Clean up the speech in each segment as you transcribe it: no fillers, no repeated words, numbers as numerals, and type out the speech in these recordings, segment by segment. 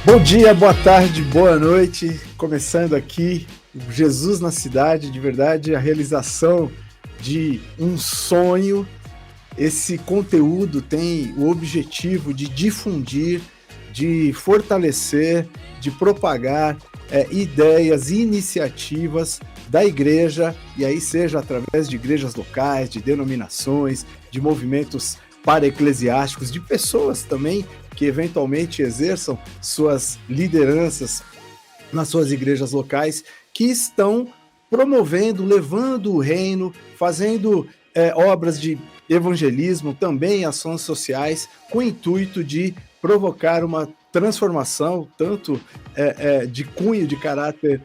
Bom dia, boa tarde, boa noite. Começando aqui, Jesus na Cidade, de verdade, a realização de um sonho. Esse conteúdo tem o objetivo de difundir, de fortalecer, de propagar ideias e iniciativas da igreja, e aí seja através de igrejas locais, de denominações, de movimentos para-eclesiásticos, de pessoas também que eventualmente exerçam suas lideranças nas suas igrejas locais, que estão promovendo, levando o reino, fazendo obras de evangelismo, também ações sociais, com o intuito de provocar uma transformação, tanto de cunho, de caráter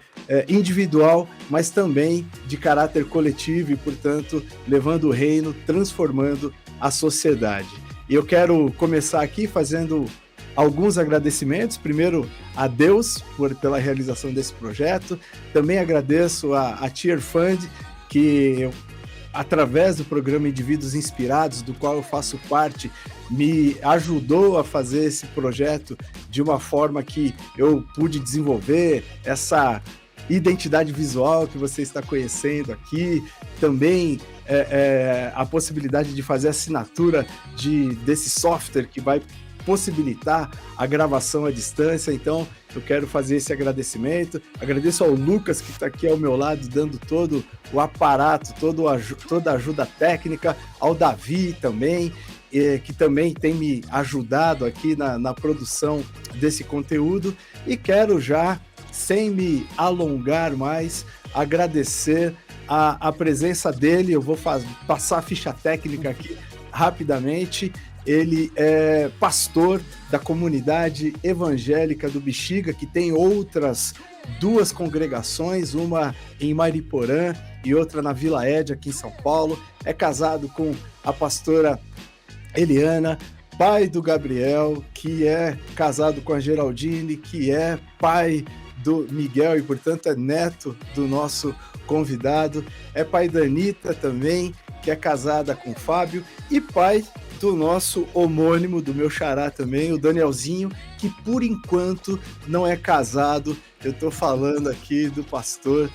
individual, mas também de caráter coletivo e, portanto, levando o reino, transformando a sociedade. E eu quero começar aqui fazendo alguns agradecimentos. Primeiro, a Deus pela realização desse projeto. Também agradeço a Tear Fund, que através do programa Indivíduos Inspirados, do qual eu faço parte, me ajudou a fazer esse projeto de uma forma que eu pude desenvolver essa identidade visual que você está conhecendo aqui, também a possibilidade de fazer assinatura desse software que vai possibilitar a gravação à distância. Então eu quero fazer esse agradecimento. Agradeço ao Lucas, que está aqui ao meu lado, dando todo o aparato, toda a ajuda técnica, ao Davi também, que também tem me ajudado aqui na produção desse conteúdo. E quero já, sem me alongar mais, agradecer a presença dele. Eu vou passar a ficha técnica aqui rapidamente. Ele é pastor da comunidade evangélica do Bexiga, que tem outras duas congregações, uma em Mariporã e outra na Vila Ede, aqui em São Paulo. É casado com a pastora Eliana, pai do Gabriel, que é casado com a Geraldine, que é pai do Miguel e, portanto, é neto do nosso convidado. É pai da Anitta também, que é casada com o Fábio, e pai do nosso homônimo, do meu xará também, o Danielzinho, que por enquanto não é casado. Eu estou falando aqui do pastor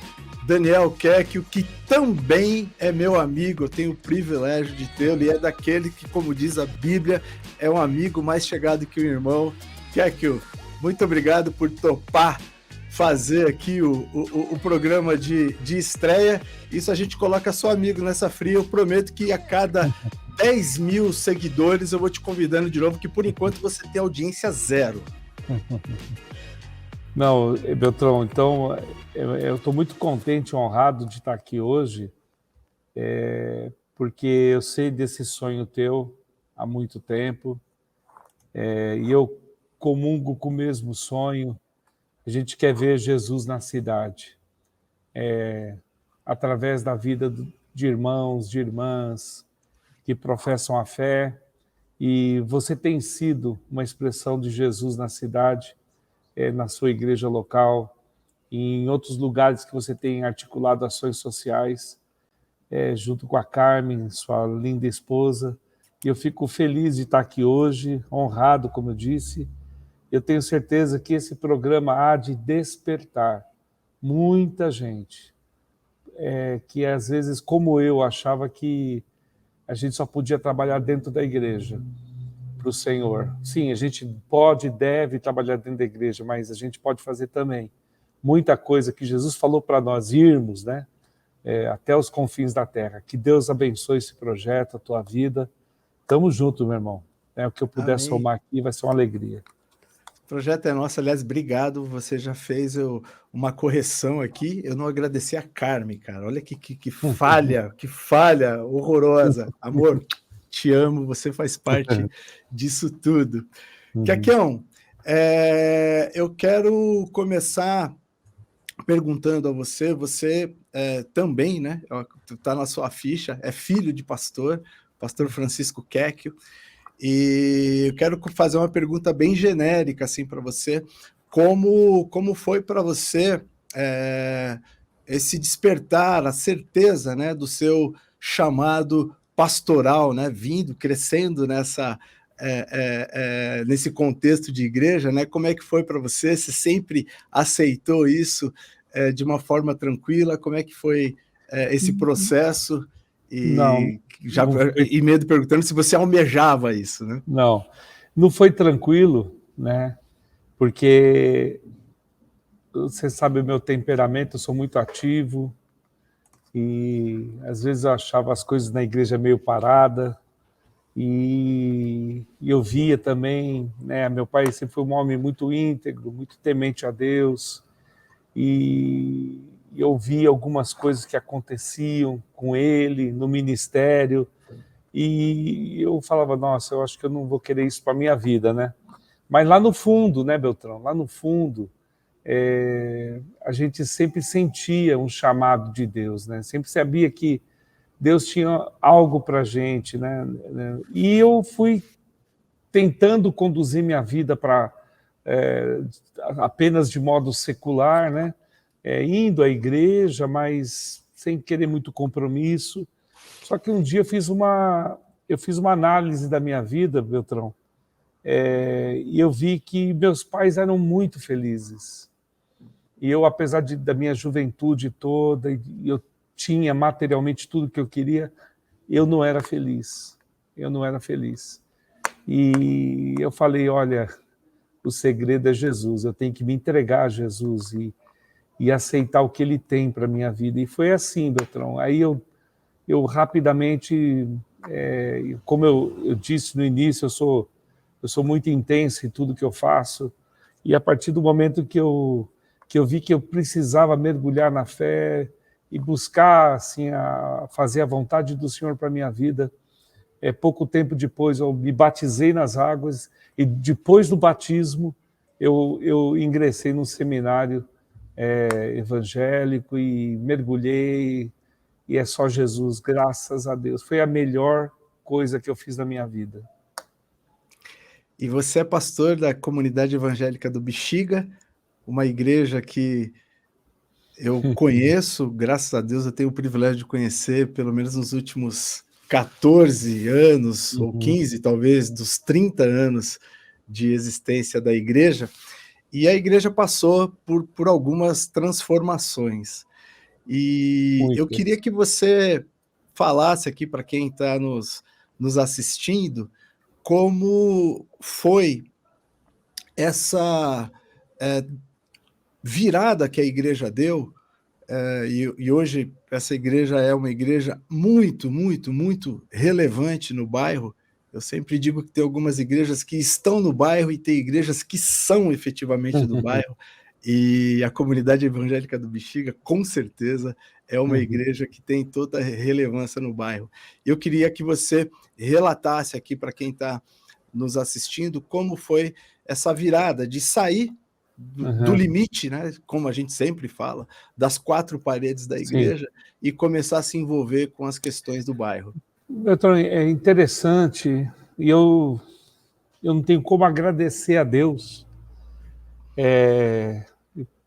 Daniel Quequio, que também é meu amigo. Eu tenho o privilégio de tê-lo, e é daquele que, como diz a Bíblia, é um amigo mais chegado que o irmão. Quequio, muito obrigado por topar fazer aqui o programa de estreia. Isso a gente coloca só amigo nessa fria. Eu prometo que a cada 10 mil seguidores eu vou te convidando de novo, que por enquanto você tem audiência zero. Não, Beltrão, então eu estou muito contente e honrado de estar aqui hoje, porque eu sei desse sonho teu há muito tempo, e eu comungo com o mesmo sonho. A gente quer ver Jesus na cidade, através da vida de irmãos, de irmãs que professam a fé, e você tem sido uma expressão de Jesus na cidade, na sua igreja local, e em outros lugares que você tem articulado ações sociais, junto com a Carmen, sua linda esposa. E eu fico feliz de estar aqui hoje, honrado, como eu disse. Eu tenho certeza que esse programa há de despertar muita gente, que às vezes, como eu, achava que a gente só podia trabalhar dentro da igreja para o Senhor. Sim, a gente pode e deve trabalhar dentro da igreja, mas a gente pode fazer também muita coisa que Jesus falou para nós irmos, né? Até os confins da terra. Que Deus abençoe esse projeto, a tua vida. Tamo junto, meu irmão. O que eu puder Amém. somar aqui vai ser uma alegria. O projeto é nosso. Aliás, obrigado. Você já fez uma correção aqui. Eu não agradeci a Carmen, cara. Olha que falha, que falha horrorosa. Amor, te amo. Você faz parte disso tudo. Quequião, eu quero começar perguntando a você. Você também, né? Está na sua ficha. É filho de pastor Francisco Quequio. E eu quero fazer uma pergunta bem genérica assim para você, como foi para você esse despertar, a certeza, né, do seu chamado pastoral, né, vindo, crescendo nesse contexto de igreja, né? Como é que foi para você? Você sempre aceitou isso de uma forma tranquila? Como é que foi esse processo? Não, E já não foi, emendo perguntando se você almejava isso, né? não, não foi tranquilo, né? Porque você sabe o meu temperamento, eu sou muito ativo e às vezes eu achava as coisas na igreja meio parada e eu via também, né? Meu pai sempre foi um homem muito íntegro, muito temente a Deus e eu via algumas coisas que aconteciam com ele no ministério e eu falava, nossa, eu acho que eu não vou querer isso para minha vida, né? Mas lá no fundo, né, Beltrão? Lá no fundo, a gente sempre sentia um chamado de Deus, né? Sempre sabia que Deus tinha algo para a gente, né? E eu fui tentando conduzir minha vida para apenas de modo secular, né? Indo à igreja, mas sem querer muito compromisso. Só que um dia eu fiz uma análise da minha vida, Beltrão, e eu vi que meus pais eram muito felizes. E eu, apesar da minha juventude toda, e eu tinha materialmente tudo que eu queria, eu não era feliz. Eu não era feliz. E eu falei, olha, o segredo é Jesus, eu tenho que me entregar a Jesus e aceitar o que Ele tem para a minha vida. E foi assim, Beltrão. Aí eu rapidamente, como eu disse no início, eu sou muito intenso em tudo que eu faço, e a partir do momento que eu vi que eu precisava mergulhar na fé e buscar assim, fazer a vontade do Senhor para a minha vida, pouco tempo depois eu me batizei nas águas, e depois do batismo eu ingressei num seminário evangélico e mergulhei, e é só Jesus, graças a Deus. Foi a melhor coisa que eu fiz na minha vida. E você é pastor da comunidade evangélica do Bexiga, uma igreja que eu conheço, graças a Deus eu tenho o privilégio de conhecer, pelo menos nos últimos 14 anos, ou 15 talvez, dos 30 anos de existência da igreja, e a igreja passou por algumas transformações. E eu queria Muitas. que você falasse aqui para quem está nos assistindo, como foi essa virada que a igreja deu, e hoje essa igreja é uma igreja muito, muito, muito relevante no bairro. Eu sempre digo que tem algumas igrejas que estão no bairro e tem igrejas que são efetivamente do bairro, e a comunidade evangélica do Bexiga, com certeza, é uma igreja que tem toda a relevância no bairro. Eu queria que você relatasse aqui para quem está nos assistindo como foi essa virada de sair do limite, né, como a gente sempre fala, das quatro paredes da Sim. igreja e começar a se envolver com as questões do bairro. Então, é interessante, e eu não tenho como agradecer a Deus.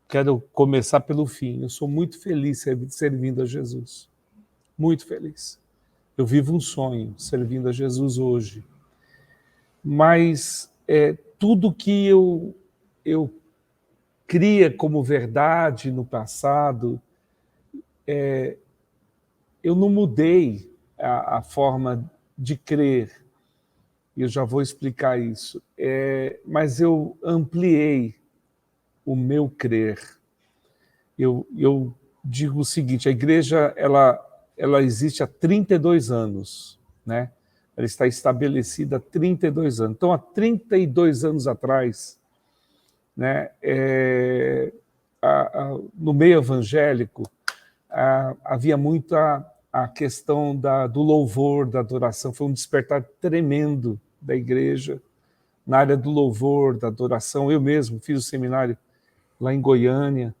Quero começar pelo fim. Eu sou muito feliz servindo a Jesus. Muito feliz. Eu vivo um sonho servindo a Jesus hoje. Mas tudo que eu cria como verdade no passado, eu não mudei a forma de crer, e eu já vou explicar isso, mas eu ampliei o meu crer. Eu digo o seguinte, a igreja ela existe há 32 anos, né? Ela está estabelecida há 32 anos. Então, há 32 anos atrás, né, no meio evangélico, havia muita a questão do louvor, da adoração. Foi um despertar tremendo da igreja na área do louvor, da adoração. Eu mesmo fiz o seminário lá em Goiânia.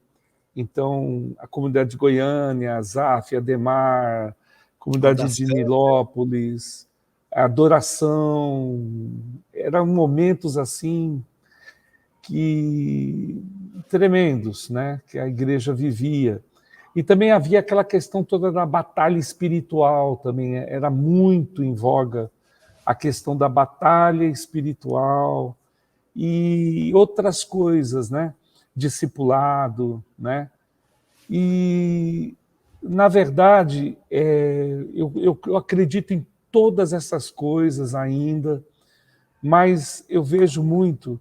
Então, a comunidade de Goiânia, a Zaf, Ademar, a comunidade de Nilópolis, a adoração, eram momentos assim que tremendos, né, que a igreja vivia. E também havia aquela questão toda da batalha espiritual também, era muito em voga a questão da batalha espiritual e outras coisas, né, discipulado, né, e na verdade eu acredito em todas essas coisas ainda, mas eu vejo muito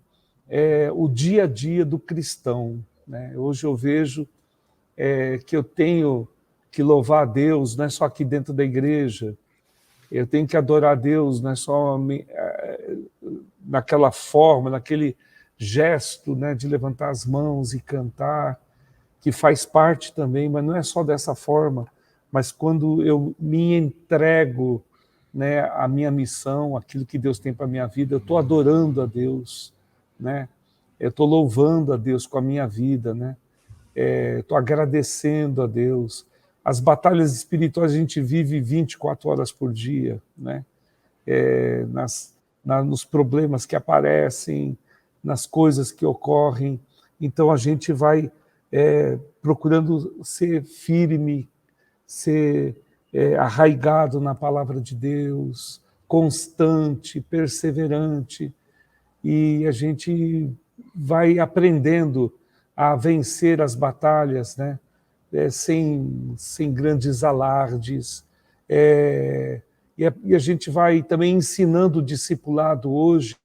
o dia a dia do cristão, né? Hoje eu vejo que eu tenho que louvar a Deus, não é só aqui dentro da igreja, eu tenho que adorar a Deus, não é só naquela forma, naquele gesto, né, de levantar as mãos e cantar, que faz parte também, mas não é só dessa forma, mas quando eu me entrego, né, à minha missão, aquilo que Deus tem para a minha vida, eu estou adorando a Deus, né? Eu estou louvando a Deus com a minha vida, né? Estou agradecendo a Deus. As batalhas espirituais a gente vive 24 horas por dia, né? Nos problemas que aparecem, nas coisas que ocorrem. Então a gente vai procurando ser firme, ser arraigado na palavra de Deus, constante, perseverante, e a gente vai aprendendo a vencer as batalhas, né? Sem grandes alardes. E a gente vai também ensinando o discipulado hoje,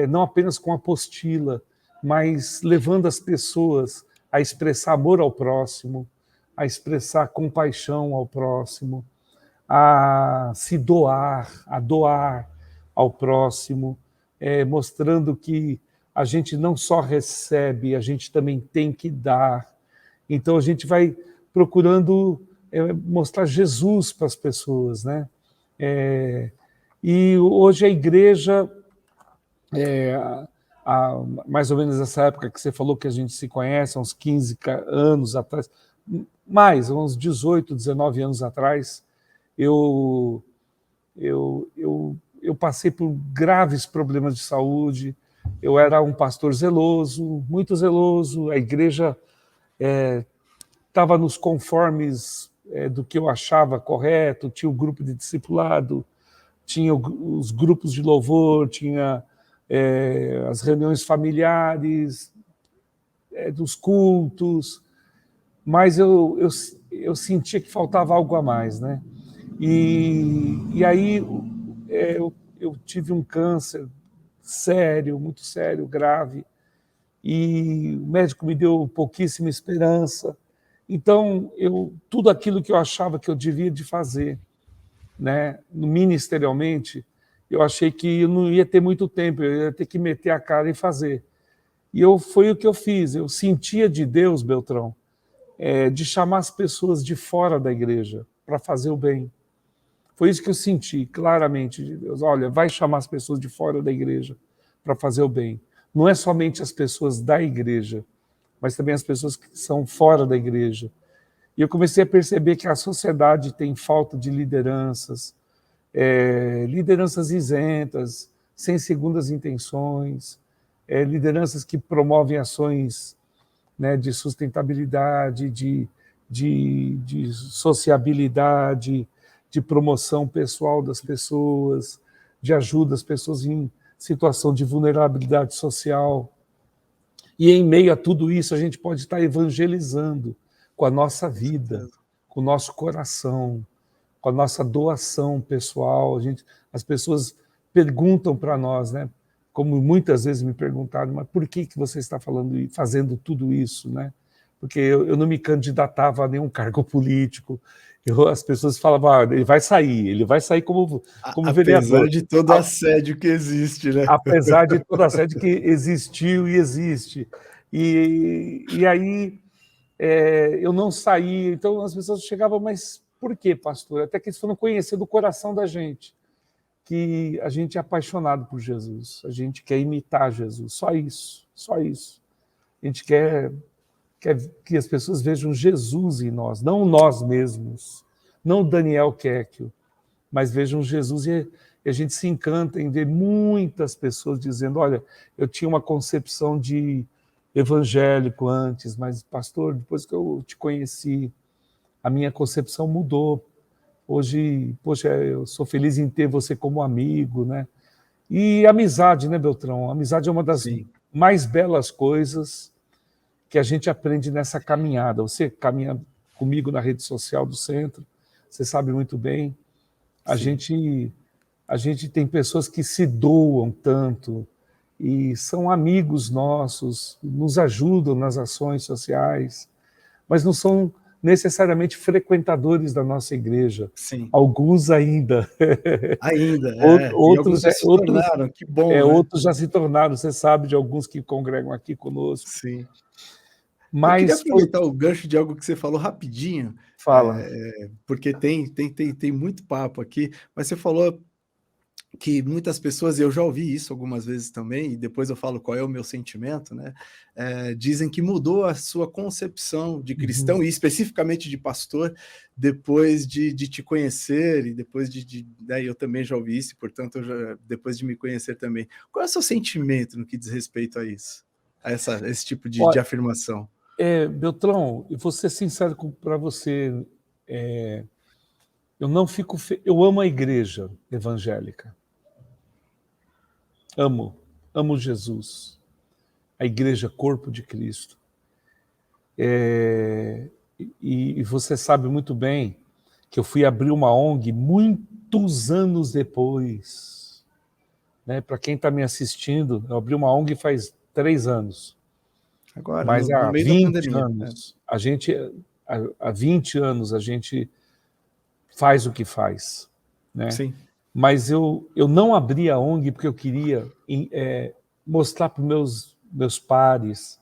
não apenas com apostila, mas levando as pessoas a expressar amor ao próximo, a expressar compaixão ao próximo, a se doar, a doar ao próximo, mostrando que a gente não só recebe, a gente também tem que dar. Então a gente vai procurando mostrar Jesus para as pessoas, né? E hoje a igreja, mais ou menos nessa época que você falou que a gente se conhece, há uns 15 anos atrás, mais, uns 18, 19 anos atrás, eu passei por graves problemas de saúde, eu era um pastor zeloso, muito zeloso, a igreja estava nos conformes do que eu achava correto, tinha o grupo de discipulado, tinha os grupos de louvor, tinha as reuniões familiares, dos cultos, mas eu sentia que faltava algo a mais, né? E aí eu tive um câncer sério, muito sério, grave, e o médico me deu pouquíssima esperança. Então, tudo aquilo que eu achava que eu devia de fazer, né, ministerialmente, eu achei que eu não ia ter muito tempo, eu ia ter que meter a cara e fazer. E foi o que eu fiz, eu sentia de Deus, Beltrão, de chamar as pessoas de fora da igreja para fazer o bem. Foi isso que eu senti claramente de Deus. Olha, vai chamar as pessoas de fora da igreja para fazer o bem. Não é somente as pessoas da igreja, mas também as pessoas que são fora da igreja. E eu comecei a perceber que a sociedade tem falta de lideranças, lideranças isentas, sem segundas intenções, lideranças que promovem ações, né, de sustentabilidade, de sociabilidade, de promoção pessoal das pessoas, de ajuda às pessoas em situação de vulnerabilidade social. E em meio a tudo isso, a gente pode estar evangelizando com a nossa vida, com o nosso coração, com a nossa doação pessoal. As pessoas perguntam para nós, né? Como muitas vezes me perguntaram, mas por que você está fazendo tudo isso, né? Porque eu não me candidatava a nenhum cargo político. As pessoas falavam, ele vai sair como vereador. Apesar de todo o assédio que existe, né? Apesar de todo o assédio que existiu e existe. E aí eu não saí, então as pessoas chegavam, mas por que, pastor? Até que eles foram conhecer do coração da gente, que a gente é apaixonado por Jesus, a gente quer imitar Jesus, só isso, só isso. A gente quer que as pessoas vejam Jesus em nós, não nós mesmos, não Daniel Quéquio, mas vejam Jesus e a gente se encanta em ver muitas pessoas dizendo, olha, eu tinha uma concepção de evangélico antes, mas pastor, depois que eu te conheci, a minha concepção mudou. Hoje, poxa, eu sou feliz em ter você como amigo, né? E amizade, né, Beltrão? Amizade é uma das Sim, mais belas coisas que a gente aprende nessa caminhada. Você caminha comigo na rede social do centro, você sabe muito bem. A sim. gente, a gente tem pessoas que se doam tanto e são amigos nossos, nos ajudam nas ações sociais, mas não são necessariamente frequentadores da nossa igreja. Sim. Alguns ainda. Ainda, é. E alguns Outros, já se tornaram, que bom, né? outros já se tornaram, você sabe de alguns que congregam aqui conosco. Sim. Eu queria Mas foi... aproveitar o gancho de algo que você falou rapidinho, Fala. porque tem muito papo aqui, mas você falou que muitas pessoas, e eu já ouvi isso algumas vezes também, e depois eu falo qual é o meu sentimento, né? Dizem que mudou a sua concepção de Uhum. cristão, e especificamente de pastor, depois de te conhecer, e depois daí eu também já ouvi isso, e, portanto, depois de me conhecer também. Qual é o seu sentimento no que diz respeito a isso? A esse tipo de Olha, afirmação? Beltrão, eu vou ser sincero para você, eu não fico, eu amo a igreja evangélica, amo Jesus, a igreja corpo de Cristo. E você sabe muito bem que eu fui abrir uma ONG muitos anos depois, né? Para quem está me assistindo, eu abri uma ONG faz 3 anos, Agora, mas no há meio da 20 pandemia. anos, há 20 anos a gente faz o que faz, né? Sim, Mas eu não abri a ONG porque eu queria mostrar para os meus pares,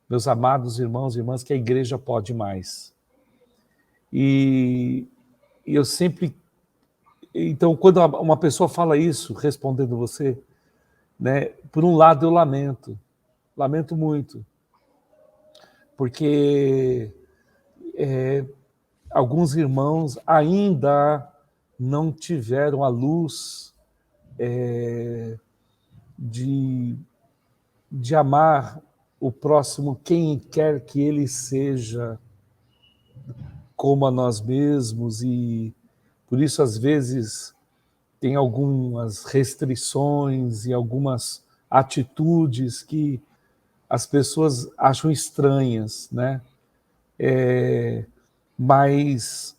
meus amados irmãos e irmãs, que a igreja pode mais. E eu sempre... Então, quando uma pessoa fala isso, respondendo você, né, por um lado eu lamento muito, porque alguns irmãos ainda não tiveram a luz de, de amar o próximo, quem quer que ele seja, como a nós mesmos, e por isso às vezes tem algumas restrições e algumas atitudes que as pessoas acham estranhas, né? Mas,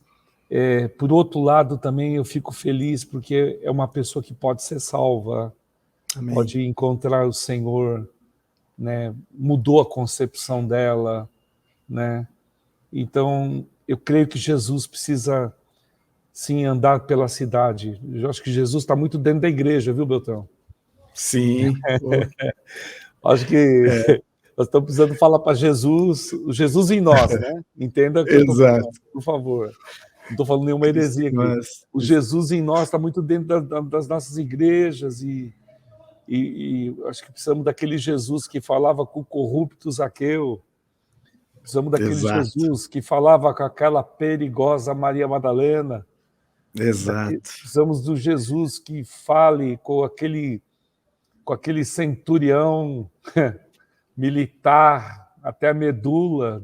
por outro lado, também eu fico feliz porque é uma pessoa que pode ser salva, amém. pode encontrar o Senhor, né? Mudou a concepção dela, né? Então, eu creio que Jesus precisa, sim, andar pela cidade. Eu acho que Jesus está muito dentro da igreja, viu, Beltrão? Sim, Acho que nós estamos precisando falar para Jesus, o Jesus em nós, né? Entenda o que eu estou falando, exato. por favor. Não estou falando nenhuma Cristo, heresia aqui. mas O Jesus em nós está muito dentro das nossas igrejas e acho que precisamos daquele Jesus que falava com o corrupto Zaqueu, precisamos daquele exato, Jesus que falava com aquela perigosa Maria Madalena, exato, precisamos do Jesus que fale com aquele centurião militar até a medula,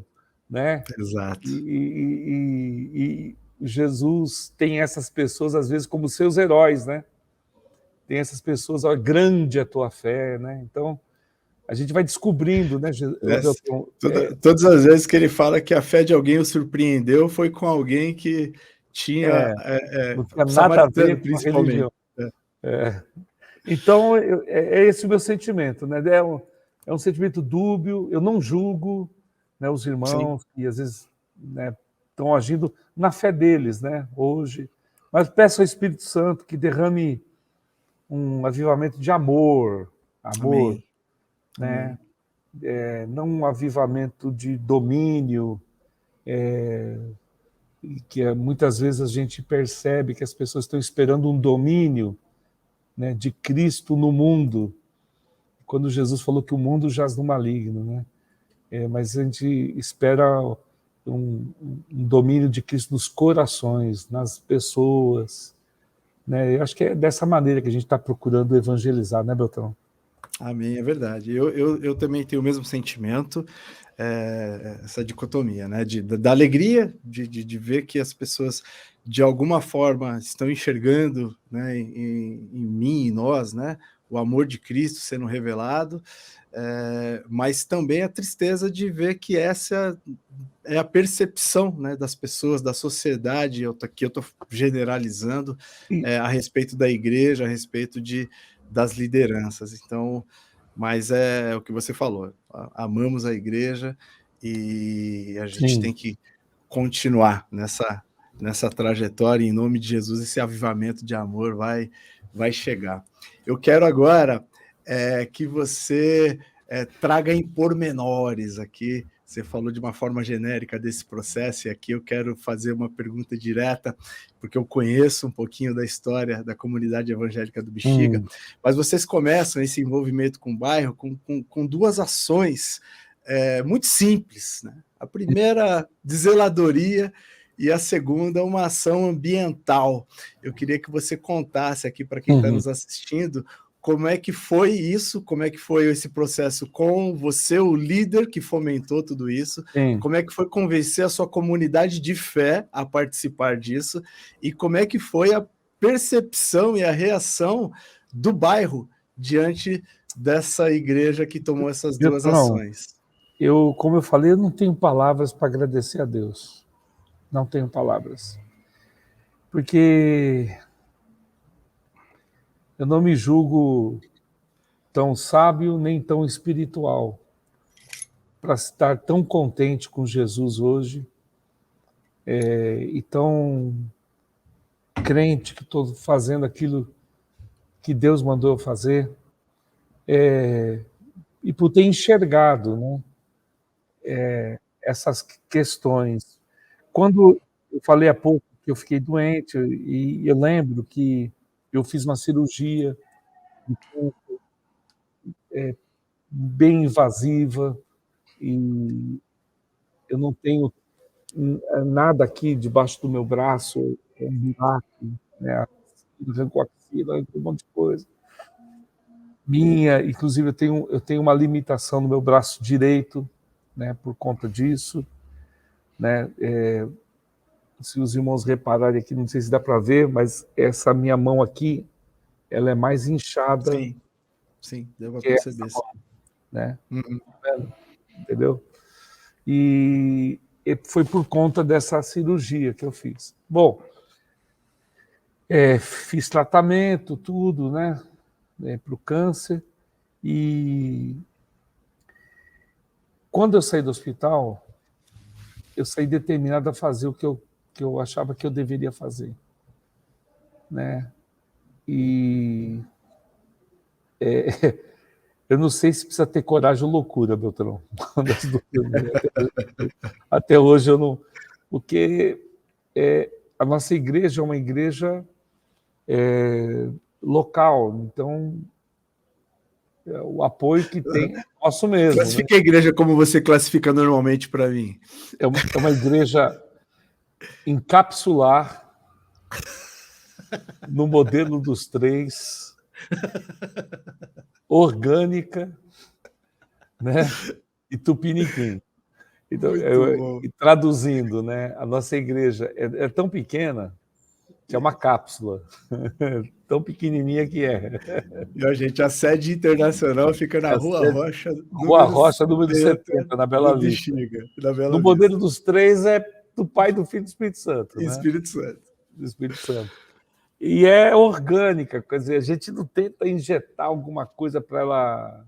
né? exato. E Jesus tem essas pessoas, às vezes, como seus heróis, né? Tem essas pessoas, ó, grande a tua fé, né? Então, a gente vai descobrindo, né, É, Beltrão? todas as vezes que ele fala que a fé de alguém o surpreendeu, foi com alguém que tinha, Não tinha nada a samaritano, ver com a principalmente. religião. Então, é esse o meu sentimento, né? É um sentimento dúbio, eu não julgo, né, os Sim, irmãos que às vezes, né, estão agindo na fé deles, né, hoje, mas peço ao Espírito Santo que derrame um avivamento de amor, amém, né, amém. não um avivamento de domínio, que muitas vezes a gente percebe que as pessoas estão esperando um domínio, né, de Cristo no mundo, quando Jesus falou que o mundo jaz no maligno, né? Mas a gente espera um domínio de Cristo nos corações, nas pessoas, né? Eu acho que é dessa maneira que a gente está procurando evangelizar, né, Beltrão? Amém, é verdade. Eu também tenho o mesmo sentimento, essa dicotomia, né? Da alegria de ver que as pessoas, de alguma forma, estão enxergando, né, em mim, em nós, né, o amor de Cristo sendo revelado, mas também a tristeza de ver que essa é a percepção, né, das pessoas, da sociedade, aqui eu estou generalizando, E, a respeito da igreja, a respeito das lideranças. Então, mas é o que você falou, amamos a igreja e a gente tem sim. que continuar nessa trajetória, em nome de Jesus, esse avivamento de amor vai chegar. Eu quero agora que você traga em pormenores aqui. Você falou de uma forma genérica desse processo, e aqui eu quero fazer uma pergunta direta, porque eu conheço um pouquinho da história da comunidade evangélica do Bexiga, mas vocês começam esse envolvimento com o bairro com duas ações muito simples, né? A primeira, de zeladoria, e a segunda, uma ação ambiental. Eu queria que você contasse aqui para quem está nos assistindo como é que foi isso, como é que foi esse processo com você, o líder que fomentou tudo isso, Sim. como é que foi convencer a sua comunidade de fé a participar disso, e como é que foi a percepção e a reação do bairro diante dessa igreja que tomou essas duas Beltrão, ações. como eu falei, eu não tenho palavras para agradecer a Deus. Não tenho palavras. Porque eu não me julgo tão sábio nem tão espiritual para estar tão contente com Jesus hoje e tão crente que estou fazendo aquilo que Deus mandou eu fazer e por ter enxergado, né, essas questões. Quando eu falei há pouco que eu fiquei doente, e eu lembro que eu fiz uma cirurgia bem invasiva e eu não tenho nada aqui debaixo do meu braço, é um buraco, né? Arrancou a axila, arrancou um monte de coisa. Inclusive, eu tenho uma limitação no meu braço direito, né, por conta disso, né? Se os irmãos repararem aqui, não sei se dá para ver, mas essa minha mão aqui, ela é mais inchada Sim, sim, deu para que essa perceber. mão, né? Uhum. Entendeu? E foi por conta dessa cirurgia que eu fiz. Bom, fiz tratamento, tudo, né, para o câncer, e quando eu saí do hospital, eu saí determinado a fazer o que eu achava que eu deveria fazer, né, e eu não sei se precisa ter coragem ou loucura, Beltrão, das duas, né? Até hoje eu não, porque a nossa igreja é uma igreja local, então o apoio que tem é nosso mesmo, né? Classifique a igreja como você classifica normalmente para mim. É uma igreja encapsular no modelo dos três, orgânica, né? E tupiniquim. Então, Muito bom. traduzindo, né? A nossa igreja é tão pequena que é uma cápsula, tão pequenininha que é. E a gente, a sede internacional fica na É a Rua sede, Rocha, Rua número Rocha, número 70, 70, na Bela no Vista. Bexiga, na Bela No Vista. modelo dos três é do Pai, do Filho e do Espírito Santo, né? Espírito Santo. Do Espírito Santo. E é orgânica, quer dizer, a gente não tenta injetar alguma coisa para ela.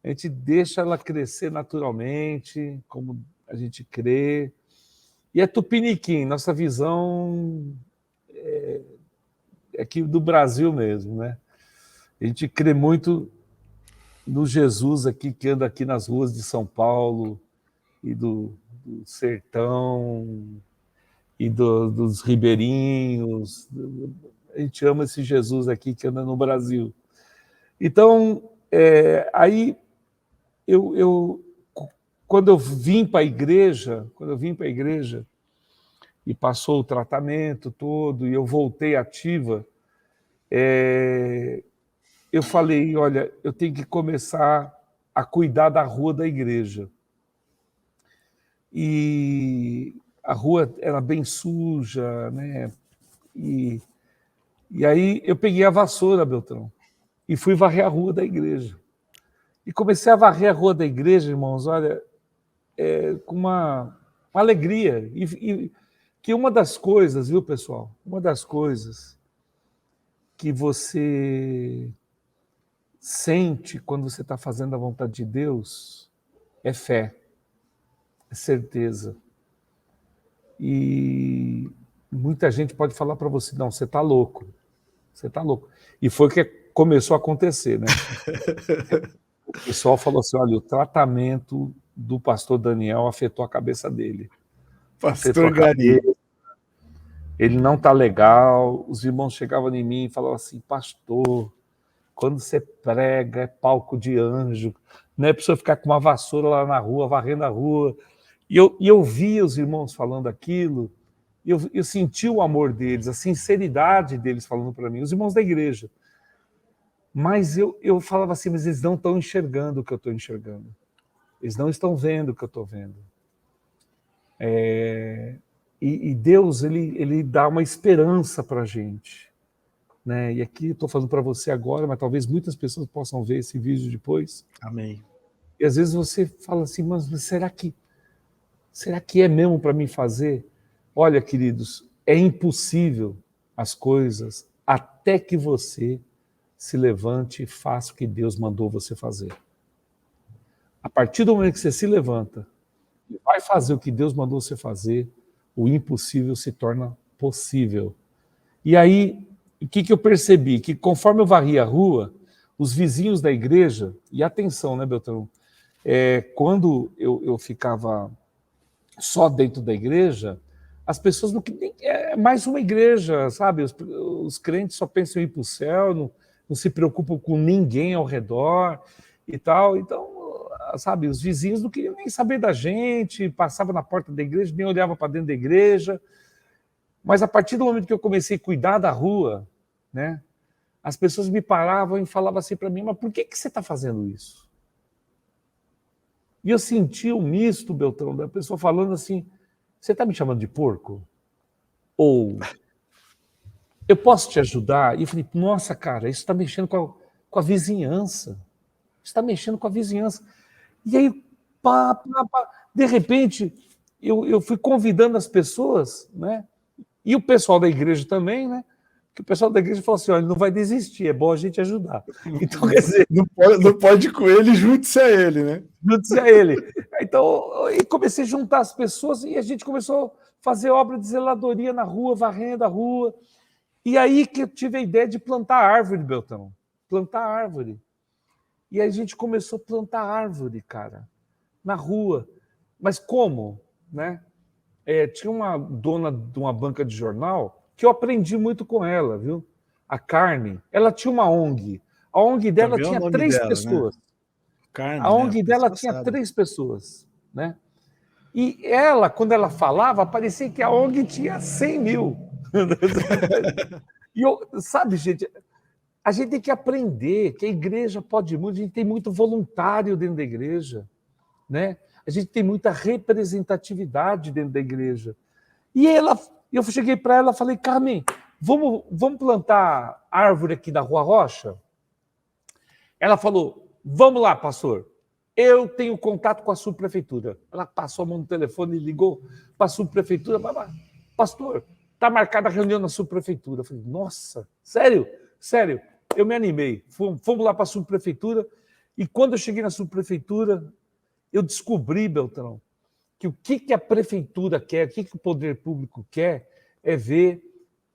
A gente deixa ela crescer naturalmente, como a gente crê. E é tupiniquim, nossa visão é aqui do Brasil mesmo, né? A gente crê muito no Jesus aqui que anda aqui nas ruas de São Paulo e do sertão e dos ribeirinhos. A gente ama esse Jesus aqui que anda no Brasil. Então, aí eu quando eu vim para a igreja, e passou o tratamento todo, e eu voltei ativa, eu falei, olha, eu tenho que começar a cuidar da rua da igreja. E a rua era bem suja, né? E aí eu peguei a vassoura, Beltrão, e fui varrer a rua da igreja. E comecei a varrer a rua da igreja, irmãos, olha, com uma alegria. E que uma das coisas, viu, pessoal? Uma das coisas que você sente quando você está fazendo a vontade de Deus é fé, é certeza. E muita gente pode falar para você, não, você está louco, você está louco. E foi o que começou a acontecer, né? O pessoal falou assim, olha, o tratamento do pastor Daniel afetou a cabeça dele. Pastor Gari. Ele não está legal. Os irmãos chegavam em mim e falavam assim, pastor, quando você prega é palco de anjo, não é para ficar com uma vassoura lá na rua, varrendo a rua. E eu via os irmãos falando aquilo, e eu senti o amor deles, a sinceridade deles falando para mim, os irmãos da igreja. Mas eu falava assim, mas eles não estão enxergando o que eu estou enxergando. Eles não estão vendo o que eu estou vendo. E Deus, ele dá uma esperança para a gente. Né? E aqui estou falando para você agora, mas talvez muitas pessoas possam ver esse vídeo depois. Amém. E às vezes você fala assim, mas será que é mesmo para mim fazer? Olha, queridos, é impossível as coisas até que você se levante e faça o que Deus mandou você fazer. A partir do momento que você se levanta e vai fazer o que Deus mandou você fazer, o impossível se torna possível. E aí, o que eu percebi? Que conforme eu varria a rua, os vizinhos da igreja, e atenção, né, Beltrão? Quando eu ficava só dentro da igreja, as pessoas não queriam. É mais uma igreja, sabe? Os crentes só pensam em ir para o céu, não se preocupam com ninguém ao redor e tal. Então, sabe, os vizinhos não queriam nem saber da gente, passavam na porta da igreja, nem olhavam para dentro da igreja. Mas a partir do momento que eu comecei a cuidar da rua, né, as pessoas me paravam e falavam assim para mim, mas por que você está fazendo isso? E eu senti um misto, Beltrão, da pessoa falando assim, você está me chamando de porco? Ou, eu posso te ajudar? E eu falei, nossa, cara, isso está mexendo com a vizinhança. Isso está mexendo com a vizinhança. E aí, de repente, eu fui convidando as pessoas, né? E o pessoal da igreja também, né? Que o pessoal da igreja falou assim, olha, não vai desistir, é bom a gente ajudar. Então, quer dizer... Não pode ir com ele, junte-se a ele, né? Junte-se a ele. Então, eu comecei a juntar as pessoas e a gente começou a fazer obra de zeladoria na rua, varrendo a rua. E aí que eu tive a ideia de plantar árvore, Beltrão. Plantar árvore. E aí a gente começou a plantar árvore, cara, na rua. Mas como? Né? Tinha uma dona de uma banca de jornal que eu aprendi muito com ela, viu? A Carmen. Ela tinha uma ONG. A ONG dela tinha 3 pessoas. Né? Carmen, a ONG dela tinha 3 pessoas. Né? E ela, quando ela falava, parecia que a ONG tinha 100 mil. E sabe, gente, a gente tem que aprender que a igreja pode muito, a gente tem muito voluntário dentro da igreja. Né? A gente tem muita representatividade dentro da igreja. E eu cheguei para ela e falei, Carmen, vamos plantar árvore aqui na Rua Rocha? Ela falou, vamos lá, pastor. Eu tenho contato com a subprefeitura. Ela passou a mão no telefone e ligou para a subprefeitura. Pastor, está marcada a reunião na subprefeitura. Eu falei, nossa, sério? Sério. Eu me animei. Fomos lá para a subprefeitura e quando eu cheguei na subprefeitura, eu descobri, Beltrão, que o que a prefeitura quer, o que o poder público quer, é ver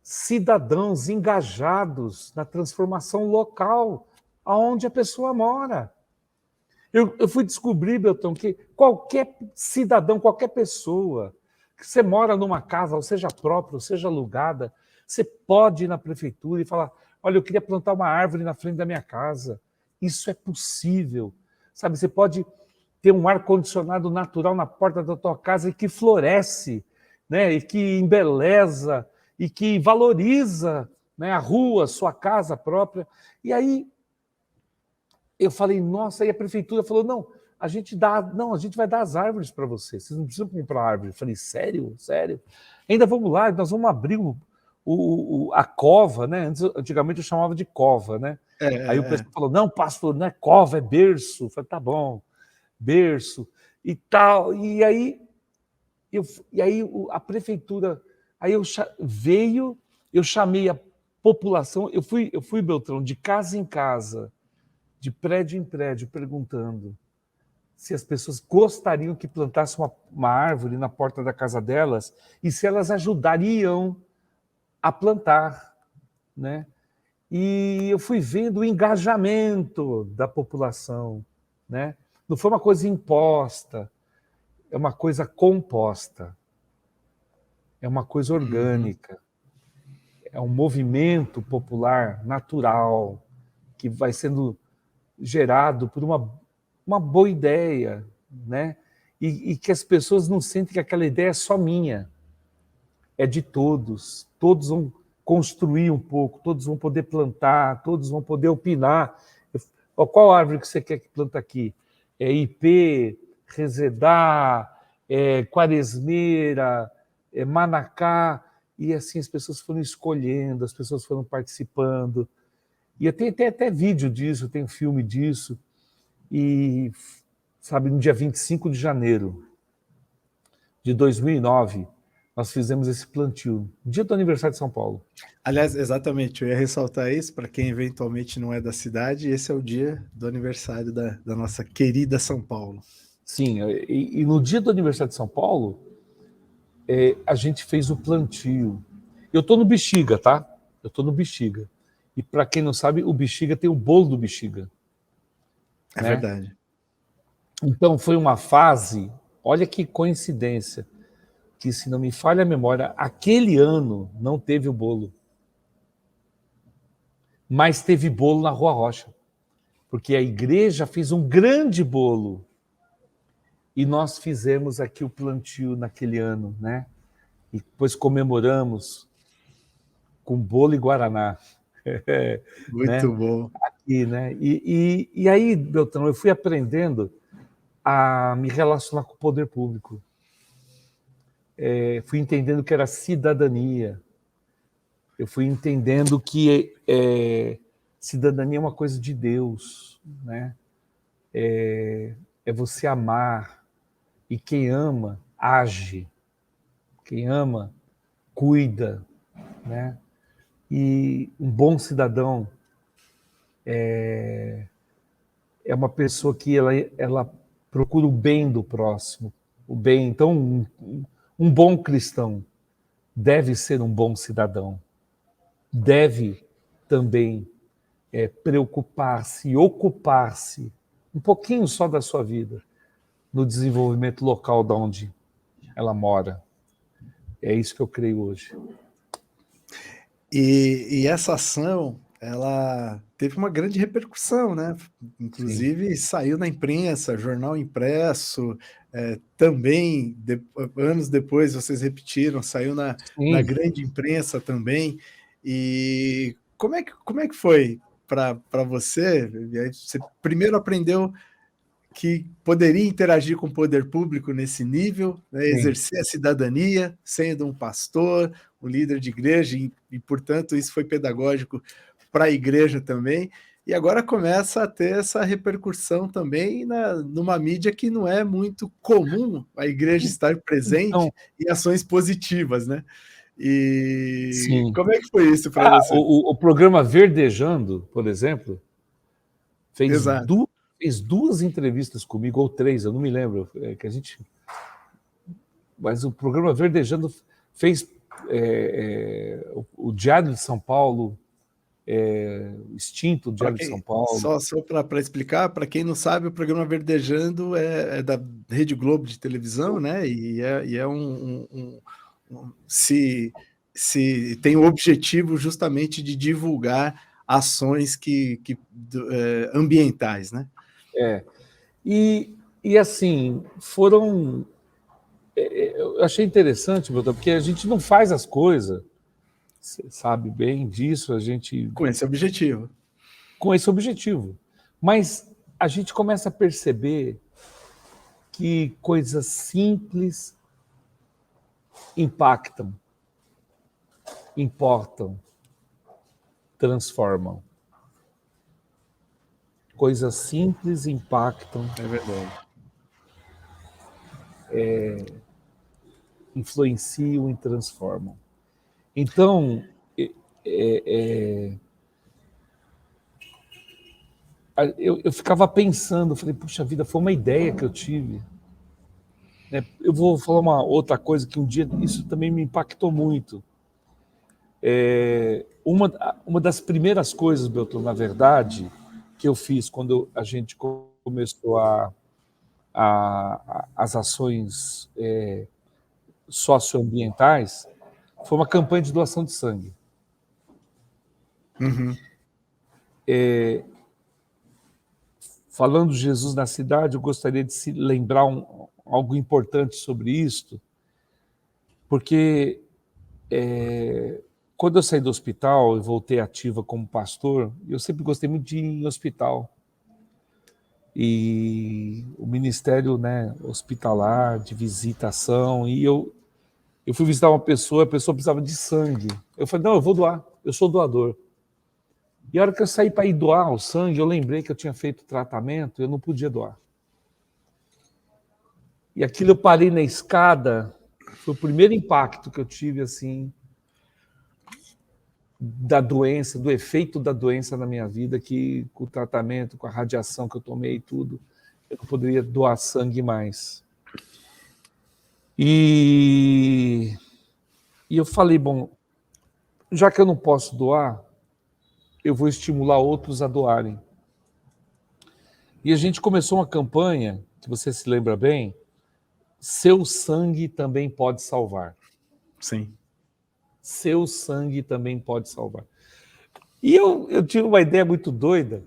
cidadãos engajados na transformação local, aonde a pessoa mora. Eu fui descobrir, Beltrão, que qualquer cidadão, qualquer pessoa, que você mora numa casa, ou seja própria, ou seja alugada, você pode ir na prefeitura e falar, olha, eu queria plantar uma árvore na frente da minha casa. Isso é possível. Sabe, você pode ter um ar-condicionado natural na porta da tua casa e que floresce, né? E que embeleza, e que valoriza né? A rua, sua casa própria. E aí eu falei, nossa, aí a prefeitura falou, não, a gente vai dar as árvores para vocês, vocês não precisam comprar árvore. Eu falei, sério? Sério? Ainda vamos lá, nós vamos abrir a cova, né? Antigamente eu chamava de cova, né? Aí o pessoal falou, não, pastor, não é cova, é berço. Eu falei, tá bom, berço e tal. E aí a prefeitura, aí eu chamei a população, eu fui, Beltrão, de casa em casa, de prédio em prédio, perguntando se as pessoas gostariam que plantasse uma árvore na porta da casa delas e se elas ajudariam a plantar, né? E eu fui vendo o engajamento da população, né? Não foi uma coisa imposta, é uma coisa composta, é uma coisa orgânica, é um movimento popular natural que vai sendo gerado por uma boa ideia, né? E que as pessoas não sentem que aquela ideia é só minha, é de todos. Todos vão construir um pouco, todos vão poder plantar, todos vão poder opinar. Qual árvore que você quer que planta aqui? É ipê, resedá, quaresmeira, manacá, e assim as pessoas foram escolhendo, as pessoas foram participando. E tem até vídeo disso, tem filme disso. E, sabe, no dia 25 de janeiro de 2009, nós fizemos esse plantio, dia do aniversário de São Paulo. Aliás, exatamente, eu ia ressaltar isso, para quem eventualmente não é da cidade, esse é o dia do aniversário da nossa querida São Paulo. Sim, e no dia do aniversário de São Paulo, a gente fez o plantio. Eu estou no Bexiga, tá? Eu estou no Bexiga. E para quem não sabe, o Bexiga tem o bolo do Bexiga. É, né? verdade. Então foi uma fase, olha que coincidência, que se não me falha a memória, aquele ano não teve o bolo. Mas teve bolo na Rua Rocha. Porque a igreja fez um grande bolo. E nós fizemos aqui o plantio naquele ano, né? E depois comemoramos com bolo e guaraná. Muito bom. Aqui, né? E aí, Beltrão, eu fui aprendendo a me relacionar com o poder público. Fui entendendo que era cidadania. Eu fui entendendo que cidadania é uma coisa de Deus, né? É você amar. E quem ama, age. Quem ama, cuida, né? E um bom cidadão é uma pessoa que ela procura o bem do próximo, o bem. Então, um bom cristão deve ser um bom cidadão, deve também preocupar-se, ocupar-se um pouquinho só da sua vida no desenvolvimento local de onde ela mora. É isso que eu creio hoje. E essa ação, ela teve uma grande repercussão, né? Inclusive saiu na imprensa, jornal impresso, também, anos depois vocês repetiram, saiu na grande imprensa também. E como é que foi para você? Você primeiro aprendeu que poderia interagir com o poder público nesse nível, né, exercer a cidadania, sendo um pastor, um líder de igreja, e, portanto, isso foi pedagógico para a igreja também, e agora começa a ter essa repercussão também numa mídia que não é muito comum a igreja estar presente em ações positivas, né? E Sim. Como é que foi isso para você? O programa Verdejando, por exemplo, fez duas entrevistas comigo, ou três, eu não me lembro, mas o programa Verdejando fez o Diário de São Paulo, extinto Diário de São Paulo. Só para explicar, para quem não sabe, o programa Verdejando é da Rede Globo de televisão, né? E se tem o objetivo justamente de divulgar ações ambientais, né? E assim, foram... Eu achei interessante, porque a gente não faz as coisas Você sabe bem disso, a gente... Com esse objetivo. Com esse objetivo. Mas a gente começa a perceber que coisas simples impactam, importam, transformam. Coisas simples impactam, É verdade. influenciam e transformam. Então, eu ficava pensando, falei, puxa vida, foi uma ideia que eu tive. Né? Eu vou falar uma outra coisa que um dia isso também me impactou muito. Uma das primeiras coisas, Beltrão, na verdade, que eu fiz quando a gente começou as ações socioambientais foi uma campanha de doação de sangue. Uhum. Falando de Jesus na cidade, eu gostaria de se lembrar algo importante sobre isto, porque quando eu saí do hospital e voltei ativa como pastor, eu sempre gostei muito de ir em hospital. E o ministério, né, hospitalar, de visitação, e eu fui visitar uma pessoa, a pessoa precisava de sangue. Eu falei, não, eu vou doar, eu sou doador. E a hora que eu saí para ir doar o sangue, eu lembrei que eu tinha feito tratamento, eu não podia doar. E aquilo eu parei na escada, foi o primeiro impacto que eu tive, assim, da doença, do efeito da doença na minha vida, que com o tratamento, com a radiação que eu tomei e tudo, eu não poderia doar sangue mais. E eu falei, bom, já que eu não posso doar, eu vou estimular outros a doarem. E a gente começou uma campanha, que você se lembra bem, Seu Sangue Também Pode Salvar. Sim. Seu sangue também pode salvar. E eu tive uma ideia muito doida.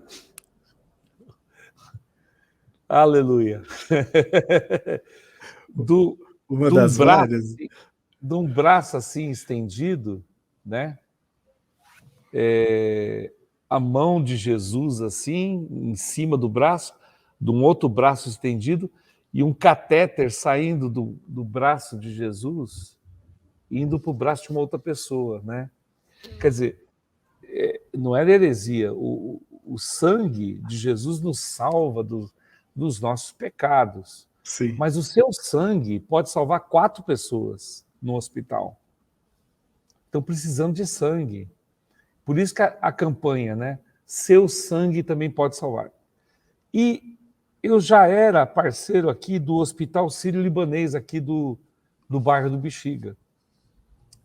Aleluia. Uma das várias. De um braço assim estendido, né? A mão de Jesus assim, em cima do braço, de um outro braço estendido, e um catéter saindo do braço de Jesus, indo para o braço de uma outra pessoa, né? Quer dizer, não era heresia. O sangue de Jesus nos salva dos nossos pecados. Sim. Mas o seu sangue pode salvar 4 pessoas no hospital. Estão precisando de sangue. Por isso que a campanha, né? Seu sangue também pode salvar. E eu já era parceiro aqui do Hospital Sírio-Libanês, aqui do bairro do Bexiga.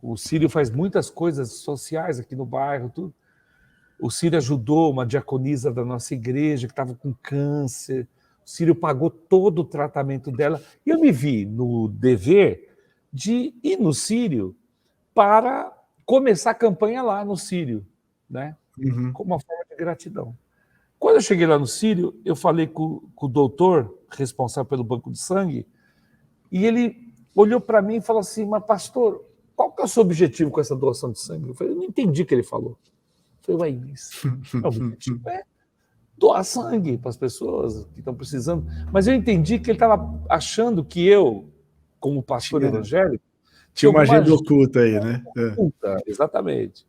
O Sírio faz muitas coisas sociais aqui no bairro, tudo. O Sírio ajudou uma diaconisa da nossa igreja que estava com câncer. O Sírio pagou todo o tratamento dela. E eu me vi no dever de ir no Sírio para começar a campanha lá no Sírio, né? Uhum. Como uma forma de gratidão. Quando eu cheguei lá no Sírio, eu falei com o doutor responsável pelo banco de sangue, e ele olhou para mim e falou assim, mas pastor, qual que é o seu objetivo com essa doação de sangue? Eu falei, eu não entendi o que ele falou. Eu falei, ué, isso. O objetivo é doar sangue para as pessoas que estão precisando. Mas eu entendi que ele estava achando que eu, como pastor evangélico, tinha uma agenda oculta aí, né? Oculta, exatamente.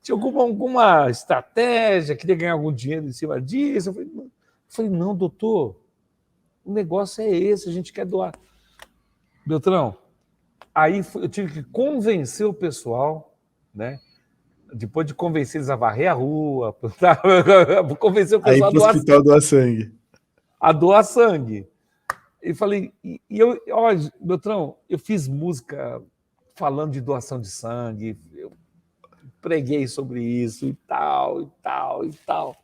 Tinha alguma estratégia, queria ganhar algum dinheiro em cima disso. Eu falei, não, doutor, o negócio é esse, a gente quer doar. Beltrão, aí eu tive que convencer o pessoal, né? Depois de convencer eles a varrer a rua, convencer o pessoal a doar hospital doar sangue. A doar sangue. E falei, olha, Beltrão, eu fiz música falando de doação de sangue, eu preguei sobre isso e tal, e tal, e tal.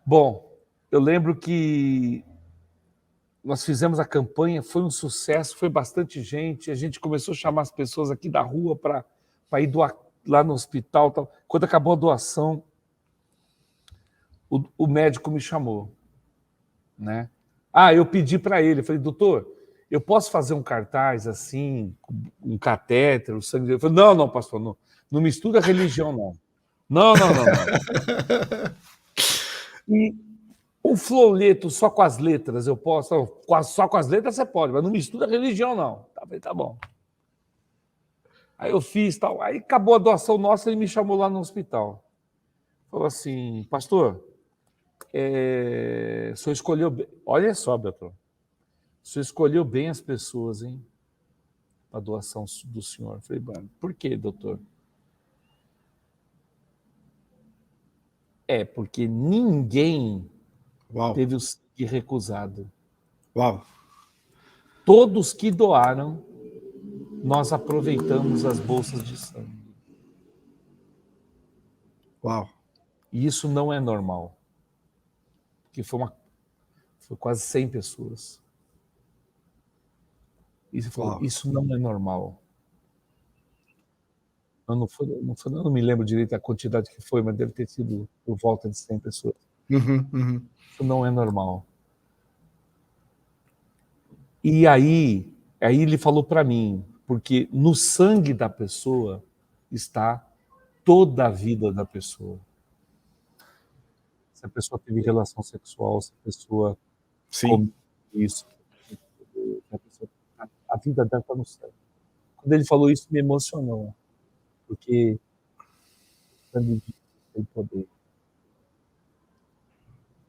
Bom, eu lembro que nós fizemos a campanha, foi um sucesso, foi bastante gente, a gente começou a chamar as pessoas aqui da rua para ir doar lá no hospital. Tal. Quando acabou a doação, o médico me chamou, né? Eu pedi para ele, falei, doutor, eu posso fazer um cartaz assim, um catéter, o sangue dele? Eu falei, não, pastor, não. Não mistura religião, não. Não, não, não, não. E o folheto só com as letras eu posso? Só com as letras você pode, mas não mistura religião, não. Tá bom. Aí eu fiz tal. Aí acabou a doação nossa, ele me chamou lá no hospital. Falou assim, pastor, o senhor escolheu bem. Olha só, Beltrão. O senhor escolheu bem as pessoas, hein? A doação do senhor. Eu falei, por quê, doutor? Porque ninguém Uau. teve o sangue recusado. Uau. Todos que doaram, nós aproveitamos as bolsas de sangue. Uau. E isso não é normal. Porque foi quase 100 pessoas. E você falou, isso não é normal. Eu não me lembro direito a quantidade que foi, mas deve ter sido por volta de 100 pessoas. Isso não é normal. E aí ele falou para mim, porque no sangue da pessoa está toda a vida da pessoa. Se a pessoa teve relação sexual, se a pessoa come isso, a vida dela está no sangue. Quando ele falou isso, me emocionou, porque o sangue de Jesus tem poder.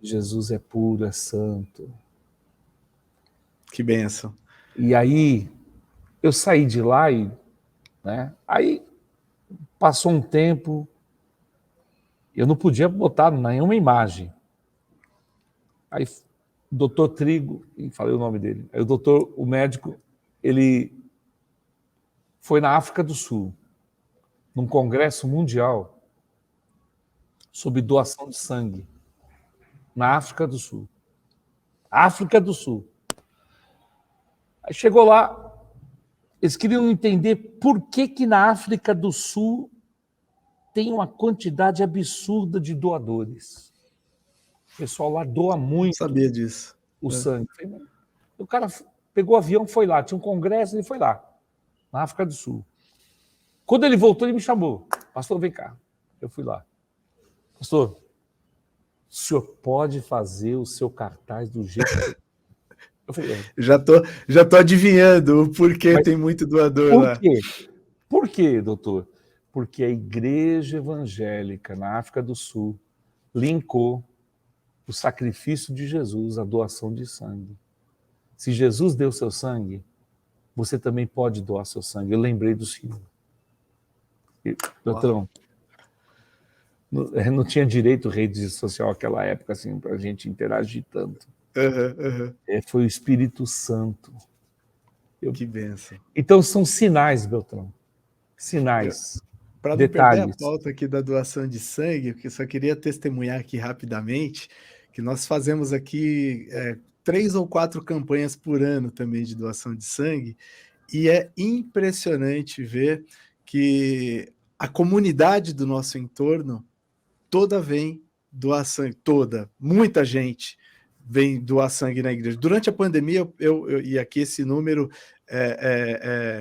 Jesus é puro, é santo. Que bênção. E aí eu saí de lá aí passou um tempo, eu não podia botar nenhuma imagem. Aí o doutor Trigo, falei o nome dele, aí o médico, ele foi na África do Sul, num congresso mundial sobre doação de sangue, na África do Sul. África do Sul. Aí chegou lá, eles queriam entender por que na África do Sul tem uma quantidade absurda de doadores. O pessoal lá doa muito. Sabia disso. O sangue. O cara pegou o avião, foi lá, tinha um congresso, ele foi lá, na África do Sul. Quando ele voltou, ele me chamou. Pastor, vem cá. Eu fui lá. Pastor, o senhor pode fazer o seu cartaz do jeito que eu falei, já tô adivinhando o porquê tem muito doador lá. Por quê? Por quê, doutor? Porque a igreja evangélica na África do Sul linkou o sacrifício de Jesus à doação de sangue. Se Jesus deu seu sangue, você também pode doar seu sangue. Eu lembrei do Senhor. Doutor, não tinha direito rede social naquela época assim, para a gente interagir tanto. Foi o Espírito Santo. Que bênção. Então são sinais, Beltrão. Sinais. Para não perder a pauta aqui da doação de sangue, eu só queria testemunhar aqui rapidamente que nós fazemos aqui 3 ou 4 campanhas por ano também de doação de sangue, e é impressionante ver que a comunidade do nosso entorno toda vem doar sangue, muita gente vem doar sangue na igreja. Durante a pandemia, e aqui esse número,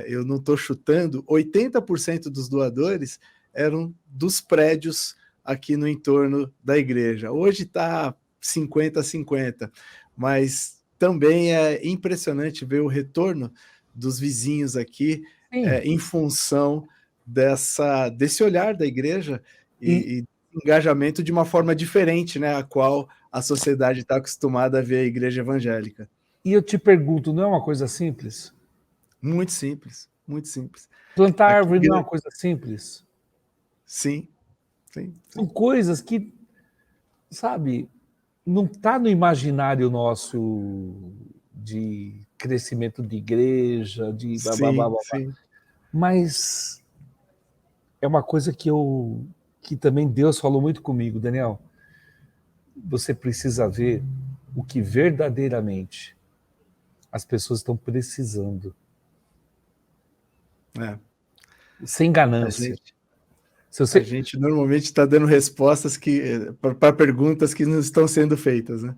eu não estou chutando, 80% dos doadores eram dos prédios aqui no entorno da igreja. Hoje está 50-50, mas também é impressionante ver o retorno dos vizinhos aqui em função desse olhar da igreja e engajamento de uma forma diferente, né, a qual a sociedade está acostumada a ver a igreja evangélica. E eu te pergunto, não é uma coisa simples? Muito simples, muito simples. Plantar árvore não é uma coisa simples? Sim. São coisas que, sabe, não está no imaginário nosso de crescimento de igreja, de blá, blá, blá, blá. Mas é uma coisa que também Deus falou muito comigo, Daniel. Você precisa ver o que verdadeiramente as pessoas estão precisando. Sem ganância. A gente normalmente está dando respostas para perguntas que não estão sendo feitas, né?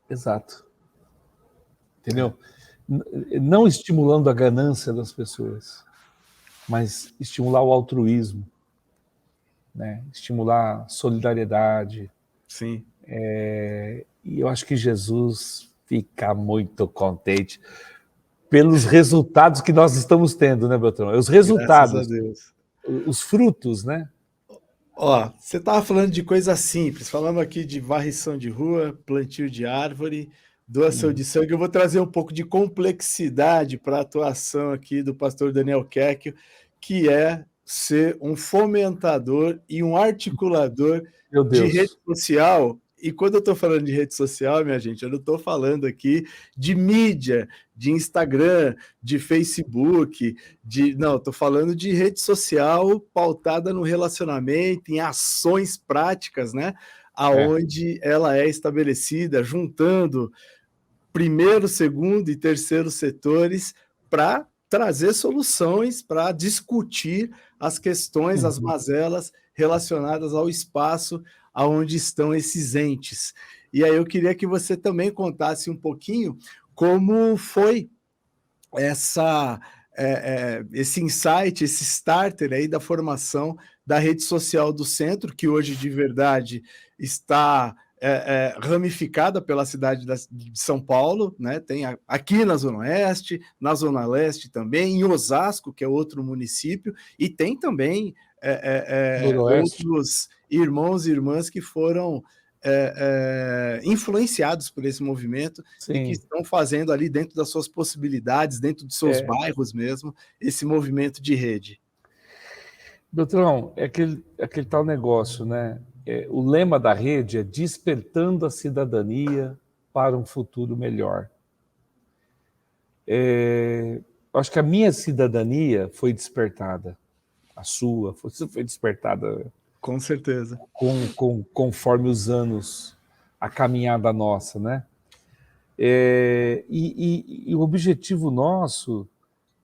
Exato. Entendeu? Não estimulando a ganância das pessoas. mas estimular o altruísmo, né? Estimular a solidariedade. Sim. E eu acho que Jesus fica muito contente pelos resultados que nós estamos tendo, né, Beltrão? Os Graças a resultados, Deus. os frutos, né? Ó, você estava falando de coisa simples, falando aqui de varrição de rua, plantio de árvore, doação de sangue. Eu vou trazer um pouco de complexidade para a atuação aqui do pastor Daniel Kekio, que é ser um fomentador e um articulador Meu de rede Deus. social. E quando eu estou falando de rede social, minha gente, eu não estou falando aqui de mídia, de Instagram, de Facebook, não, estou falando de rede social pautada no relacionamento, em ações práticas, né? Aonde ela é estabelecida, juntando primeiro, segundo e terceiro setores para trazer soluções, para discutir as questões, as Uhum. mazelas relacionadas ao espaço aonde estão esses entes. E aí eu queria que você também contasse um pouquinho como foi essa esse insight, esse starter aí da formação da rede social do centro, que hoje de verdade está ramificada pela cidade de São Paulo, né? Tem aqui na Zona Oeste, na Zona Leste também, em Osasco, que é outro município, e tem também Noroeste. outros irmãos e irmãs que foram influenciados por esse movimento e que Sim. estão fazendo ali dentro das suas possibilidades, dentro dos seus bairros mesmo, esse movimento de rede. Beltrão, é aquele tal negócio, né? O lema da rede é despertando a cidadania para um futuro melhor. Acho que a minha cidadania foi despertada, a sua foi despertada Com certeza. conforme os anos, a caminhada nossa, né? E o objetivo nosso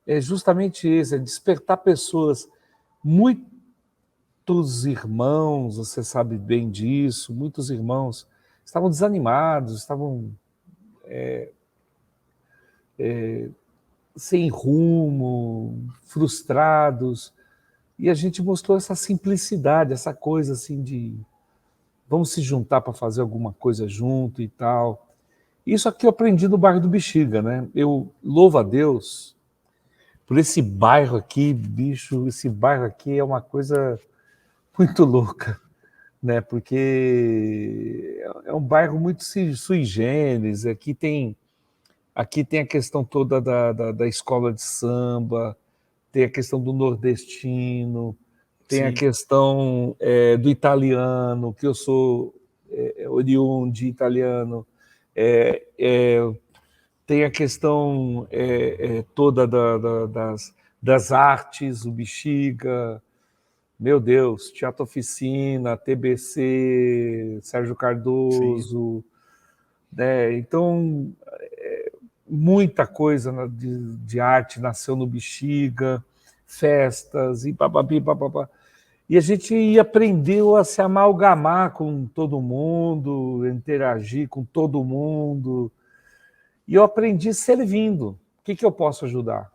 é justamente esse, é despertar pessoas. Muitos irmãos, você sabe bem disso, muitos irmãos estavam desanimados, estavam sem rumo, frustrados, e a gente mostrou essa simplicidade, essa coisa assim de vamos se juntar para fazer alguma coisa junto e tal. Isso aqui eu aprendi no bairro do Bexiga, né? Eu louvo a Deus por esse bairro aqui, bicho, esse bairro aqui é uma coisa muito louca, né? Porque é um bairro muito sui generis, aqui tem a questão toda da escola de samba, tem a questão do nordestino, tem a Sim. questão do italiano, que eu sou oriundo de italiano, tem a questão toda das artes, o Bexiga, meu Deus, Teatro Oficina, TBC, Sérgio Sim. Cardoso, né? Então, muita coisa de arte nasceu no Bexiga, festas e bababi, bababá. E a gente aprendeu a se amalgamar com todo mundo, interagir com todo mundo. E eu aprendi servindo. O que eu posso ajudar?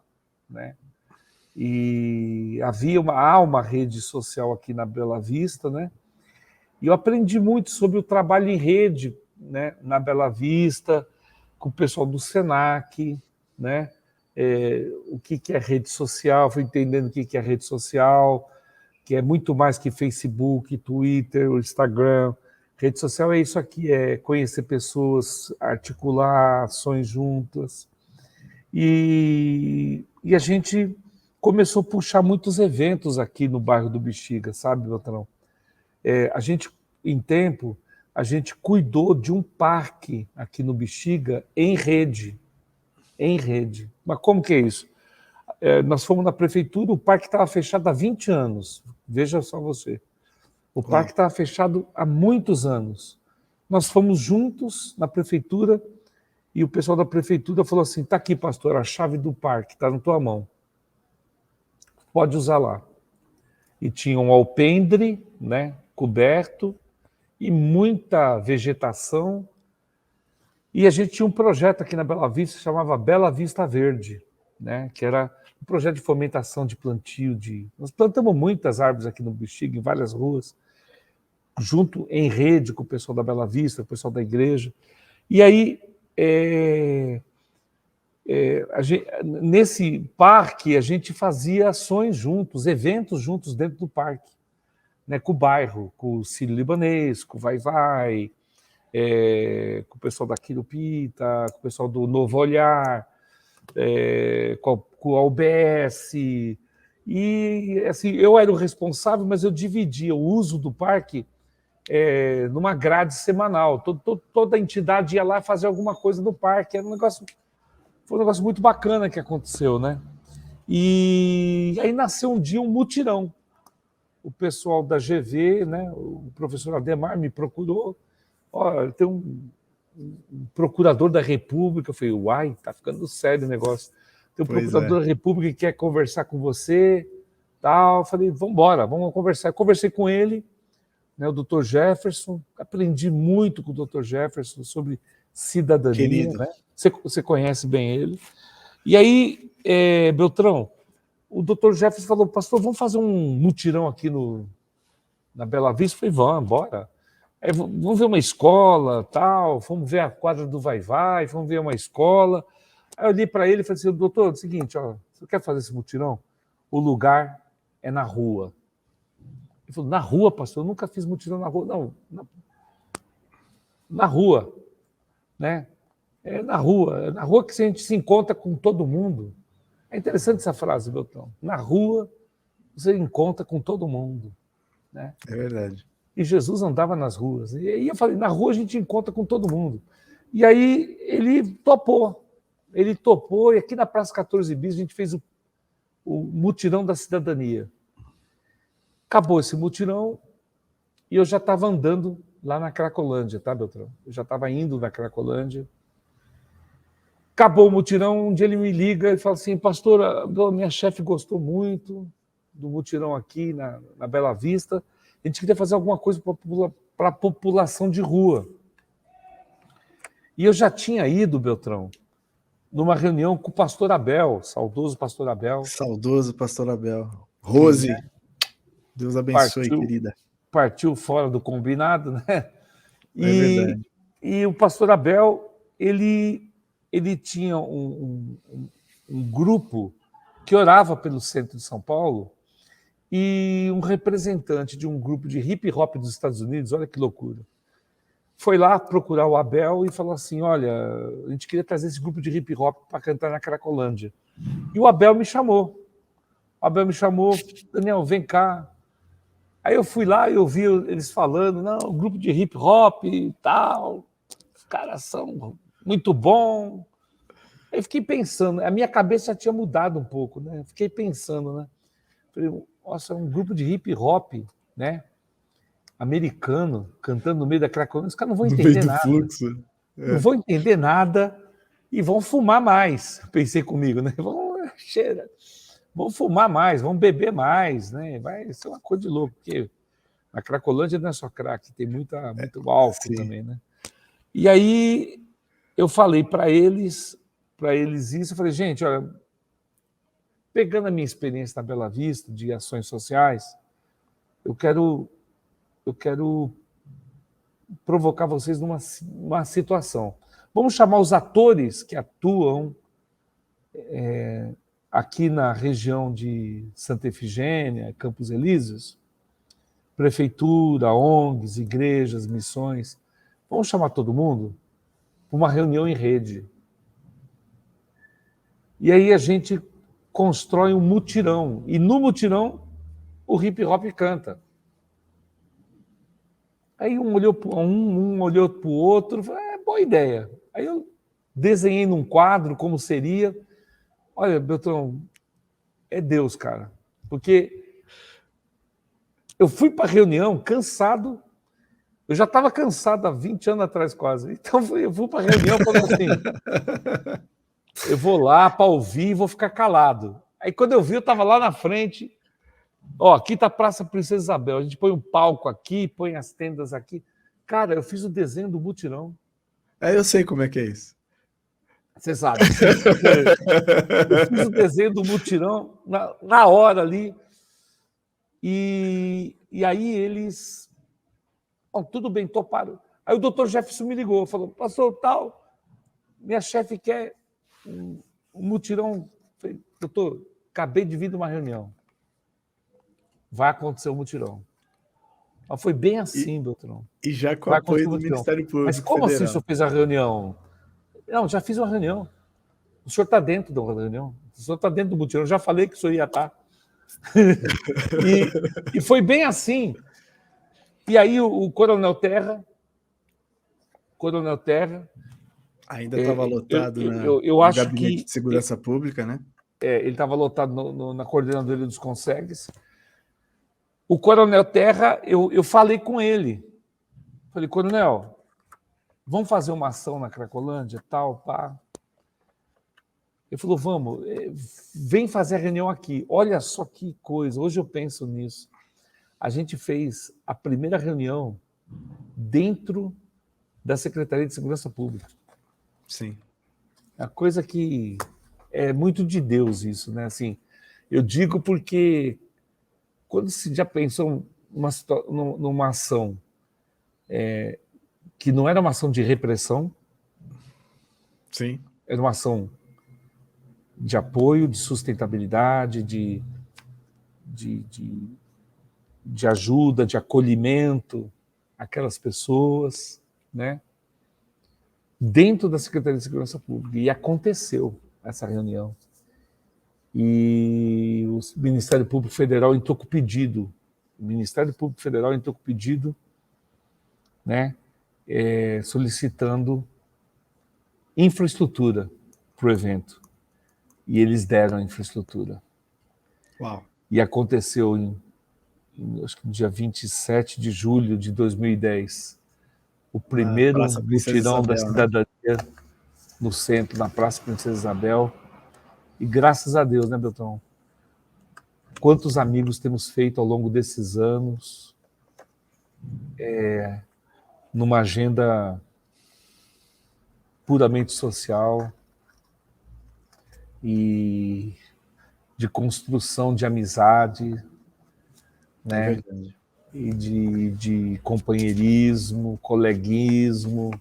Né? E há uma rede social aqui na Bela Vista, né? E eu aprendi muito sobre o trabalho em rede, né? Na Bela Vista, com o pessoal do Senac, né? O que é rede social, fui entendendo o que é rede social, que é muito mais que Facebook, Twitter, Instagram. Rede social é isso aqui, é conhecer pessoas, articular ações juntas. E a gente começou a puxar muitos eventos aqui no bairro do Bexiga, sabe, Beltrão? A gente, em tempo, a gente cuidou de um parque aqui no Bexiga em rede. Em rede. Mas como que é isso? Nós fomos na prefeitura, o parque estava fechado há 20 anos. Veja só você. O parque estava fechado há muitos anos. Nós fomos juntos na prefeitura e o pessoal da prefeitura falou assim, está aqui, pastor, a chave do parque, está na tua mão. Pode usar lá. E tinha um alpendre, né, coberto, e muita vegetação. E a gente tinha um projeto aqui na Bela Vista, que chamava Bela Vista Verde. né? Que era um projeto de fomentação de plantio. Nós plantamos muitas árvores aqui no Bexiga, em várias ruas, junto em rede com o pessoal da Bela Vista, o pessoal da igreja. E aí, nesse parque, a gente fazia ações juntos, eventos juntos dentro do parque, né, com o bairro, com o Sírio-Libanês, com o Vai-Vai, com o pessoal da Quirupita, com o pessoal do Novo Olhar, com a UBS. E assim, eu era o responsável, mas eu dividia o uso do parque numa grade semanal. Toda a entidade ia lá fazer alguma coisa no parque. Foi um negócio muito bacana que aconteceu, né? E aí nasceu um dia um mutirão. O pessoal da GV, né, o professor Ademar me procurou. Ó, tem um procurador da República. Eu falei, uai, tá ficando sério o negócio. Tem um procurador da República que quer conversar com você. Tal. Eu falei, vamos embora, vamos conversar. Eu conversei com ele, né, o Dr. Jefferson. Aprendi muito com o Dr. Jefferson sobre cidadania. Né? Você conhece bem ele. E aí, Beltrão, o Dr. Jefferson falou, pastor, vamos fazer um mutirão aqui na Bela Vista? Eu falei, vamos, bora. Vamos ver uma escola, tal, vamos ver a quadra do Vai-Vai, vamos ver uma escola. Aí eu olhei para ele e falei assim, doutor, é o seguinte, ó, você quer fazer esse mutirão? O lugar é na rua. Ele falou, na rua, pastor? Eu nunca fiz mutirão na rua. Não, na rua, né? É na rua que a gente se encontra com todo mundo. É interessante essa frase, Beltrão. Na rua, você encontra com todo mundo. Né? É verdade. E Jesus andava nas ruas. E aí eu falei, na rua a gente encontra com todo mundo. E aí ele topou. E aqui na Praça 14 Bis a gente fez o mutirão da cidadania. Acabou esse mutirão e eu já estava andando lá na Cracolândia, tá, Beltrão? Eu já estava indo na Cracolândia. Acabou o mutirão, um dia ele me liga e fala assim, pastora, minha chefe gostou muito do mutirão aqui na Bela Vista, a gente queria fazer alguma coisa para a população de rua. E eu já tinha ido, Beltrão, numa reunião com o pastor Abel, saudoso pastor Abel. Saudoso pastor Abel. Rose, Deus abençoe, querida. Partiu fora do combinado, né? É verdade. E o pastor Abel, ele tinha um grupo que orava pelo centro de São Paulo e um representante de um grupo de hip hop dos Estados Unidos, olha que loucura, foi lá procurar o Abel e falou assim, olha, a gente queria trazer esse grupo de hip hop para cantar na Cracolândia. E o Abel me chamou. Daniel, vem cá. Aí eu fui lá e ouvi eles falando, não, grupo de hip hop e tal, os caras são muito bom. Eu fiquei pensando, a minha cabeça já tinha mudado um pouco, né? Fiquei pensando, né? Falei, nossa, é um grupo de hip hop, né? Americano, cantando no meio da Cracolândia, os caras não vão entender nada. Fluxo. Não vão entender nada e vão fumar mais, pensei comigo, né? Vão fumar mais, vão beber mais, né? Vai ser uma coisa de louco, porque a Cracolândia não é só crack, tem muito álcool também, né? E aí eu falei para eles isso, eu falei, gente, olha, pegando a minha experiência na Bela Vista, de ações sociais, eu quero provocar vocês numa situação. Vamos chamar os atores que atuam aqui na região de Santa Efigênia, Campos Elíseos, prefeitura, ONGs, igrejas, missões. Vamos chamar todo mundo para uma reunião em rede. E aí a gente constrói um mutirão. E no mutirão, o hip hop canta. Aí um olhou para o outro, falou, boa ideia. Aí eu desenhei num quadro como seria. Olha, Beltrão, é Deus, cara. Porque eu fui para a reunião cansado. Eu já estava cansado há 20 anos atrás quase. Então eu fui para a reunião falando assim, eu vou lá para ouvir e vou ficar calado. Aí quando eu vi, eu estava lá na frente. Ó, aqui está a Praça Princesa Isabel. A gente põe um palco aqui, põe as tendas aqui. Cara, eu fiz o desenho do mutirão. Eu sei como é que é isso. Você sabe. Eu fiz o desenho do mutirão na hora ali. E aí eles... Bom, tudo bem, toparam. Aí o doutor Jefferson me ligou, falou, pastor, tal, minha chefe quer um mutirão. Falei, doutor, acabei de vir de uma reunião. Vai acontecer um mutirão. Mas foi bem assim, doutor. E já com Vai apoio acontecer um do mutirão. Ministério Público Mas como Federal. assim o senhor fez a reunião? Não, já fiz uma reunião. O senhor está dentro da reunião. O senhor está dentro do mutirão. Eu já falei que o senhor ia estar. E foi bem assim. E aí o Coronel Terra ainda estava lotado eu no acho Gabinete que de Segurança Pública, né? ele estava lotado na coordenadoria dos Consegues. O Coronel Terra, eu falei com ele. Falei, Coronel, vamos fazer uma ação na Cracolândia, tal, pá. Ele falou, vamos, vem fazer a reunião aqui. Olha só que coisa, hoje eu penso nisso. A gente fez a primeira reunião dentro da Secretaria de Segurança Pública. Sim. É uma coisa que é muito de Deus isso, né? Assim, eu digo porque quando se já pensou numa ação que não era uma ação de repressão, Sim. era uma ação de apoio, de sustentabilidade, de ajuda, de acolhimento àquelas pessoas, né? Dentro da Secretaria de Segurança Pública. E aconteceu essa reunião. E o Ministério Público Federal entrou com pedido. O Ministério Público Federal entrou com pedido, né, solicitando infraestrutura para o evento. E eles deram a infraestrutura. Uau. E aconteceu acho que no dia 27 de julho de 2010, o primeiro mutirão da cidadania, né? No centro, na Praça Princesa Isabel. E graças a Deus, né, Beltrão? Quantos amigos temos feito ao longo desses anos, numa agenda puramente social e de construção de amizade, né? É verdade. E de companheirismo, coleguismo,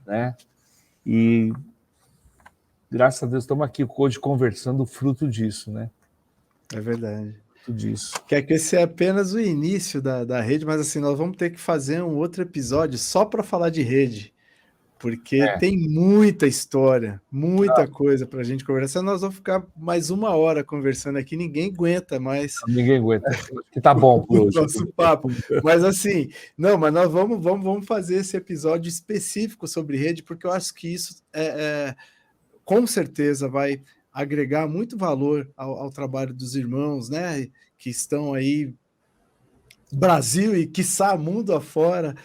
né? E graças a Deus estamos aqui hoje conversando fruto disso, né? É verdade. Fruto disso. Que esse é apenas o início da rede, mas assim, nós vamos ter que fazer um outro episódio só para falar de rede, porque tem muita história, muita coisa para a gente conversar. Nós vamos ficar mais 1 hora conversando aqui, ninguém aguenta mais. Ninguém aguenta. Que tá bom por hoje. Nosso papo. Mas assim, não, mas nós vamos fazer esse episódio específico sobre rede, porque eu acho que isso com certeza vai agregar muito valor ao trabalho dos irmãos, né, que estão aí Brasil e quiçá mundo afora,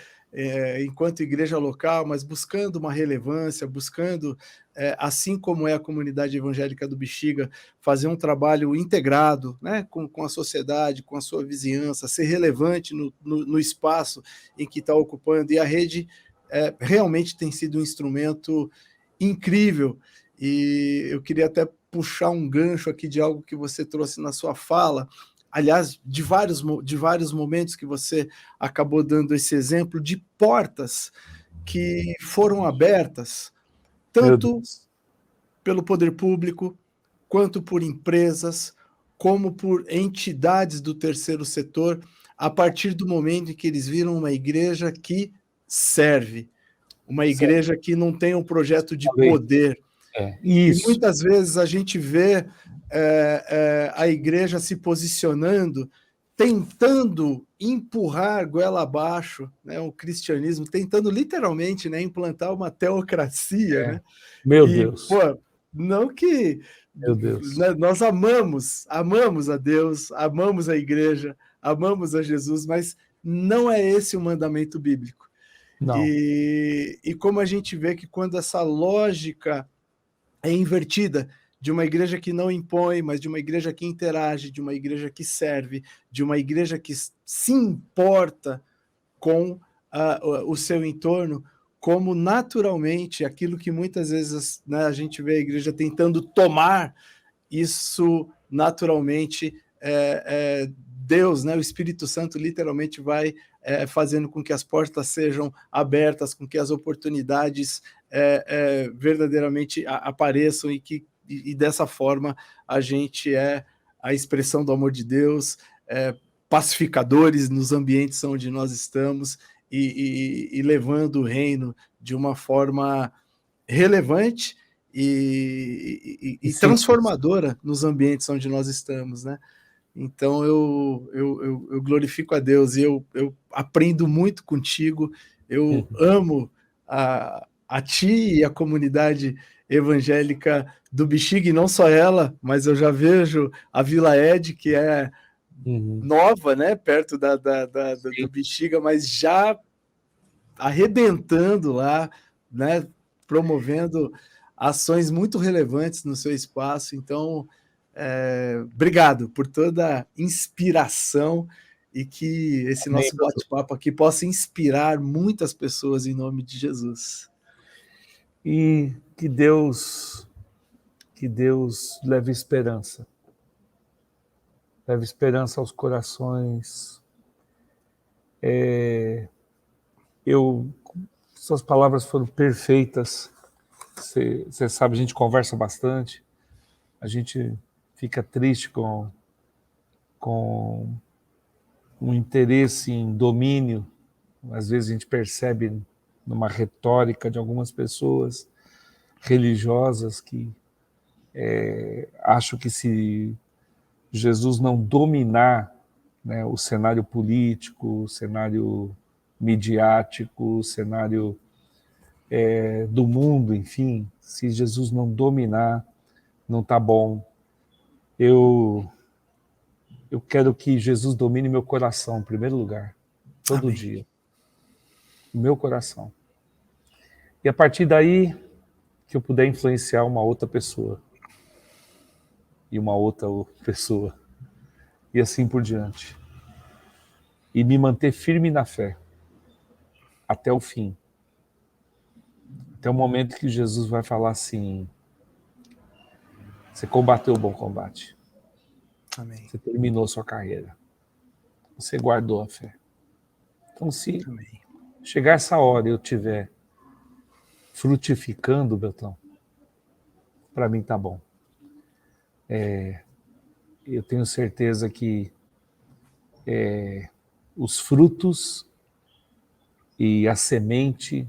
enquanto igreja local, mas buscando uma relevância, buscando, assim como é a comunidade evangélica do Bexiga, fazer um trabalho integrado, né, com a sociedade, com a sua vizinhança, ser relevante no espaço em que está ocupando, e a rede realmente tem sido um instrumento incrível. E eu queria até puxar um gancho aqui de algo que você trouxe na sua fala, aliás, de vários momentos que você acabou dando esse exemplo de portas que foram abertas, tanto pelo poder público, quanto por empresas, como por entidades do terceiro setor, a partir do momento em que eles viram uma igreja que serve, uma igreja que não tem um projeto de poder. Isso. E muitas vezes a gente vê a igreja se posicionando, tentando empurrar goela abaixo, né, o cristianismo, tentando literalmente, né, implantar uma teocracia. Né? Meu Deus. Pô, não que... Meu Deus. Nós amamos a Deus, amamos a igreja, amamos a Jesus, mas não é esse o mandamento bíblico. Não. E como a gente vê que quando essa lógica é invertida, de uma igreja que não impõe, mas de uma igreja que interage, de uma igreja que serve, de uma igreja que se importa com o seu entorno, como naturalmente aquilo que muitas vezes, né, a gente vê a igreja tentando tomar, isso naturalmente Deus, né, o Espírito Santo literalmente vai fazendo com que as portas sejam abertas, com que as oportunidades verdadeiramente apareçam e dessa forma a gente é a expressão do amor de Deus, pacificadores nos ambientes onde nós estamos e levando o reino de uma forma relevante e transformadora nos ambientes onde nós estamos, né? Então eu glorifico a Deus e eu aprendo muito contigo, eu amo a ti e a comunidade evangélica do Bexiga, e não só ela, mas eu já vejo a Vila Ed, que é nova, né, perto do Bexiga, mas já arrebentando lá, né, promovendo ações muito relevantes no seu espaço. Então, obrigado por toda a inspiração e que esse nosso bate-papo aqui possa inspirar muitas pessoas em nome de Jesus. E que Deus leve esperança aos corações. Suas palavras foram perfeitas. Você sabe, a gente conversa bastante, a gente fica triste com um interesse em domínio. Às vezes a gente percebe numa retórica de algumas pessoas religiosas que acham que se Jesus não dominar, né, o cenário político, o cenário midiático, o cenário do mundo, enfim, se Jesus não dominar, não está bom. Eu quero que Jesus domine meu coração, em primeiro lugar, todo Amém. dia. O meu coração. E a partir daí, que eu puder influenciar uma outra pessoa. E uma outra pessoa. E assim por diante. E me manter firme na fé. Até o fim. Até o momento que Jesus vai falar assim: você combateu o bom combate. Amém. Você terminou sua carreira. Você guardou a fé. Então, se chegar essa hora e eu estiver frutificando, Beltrão, para mim tá bom. Eu tenho certeza que os frutos e a semente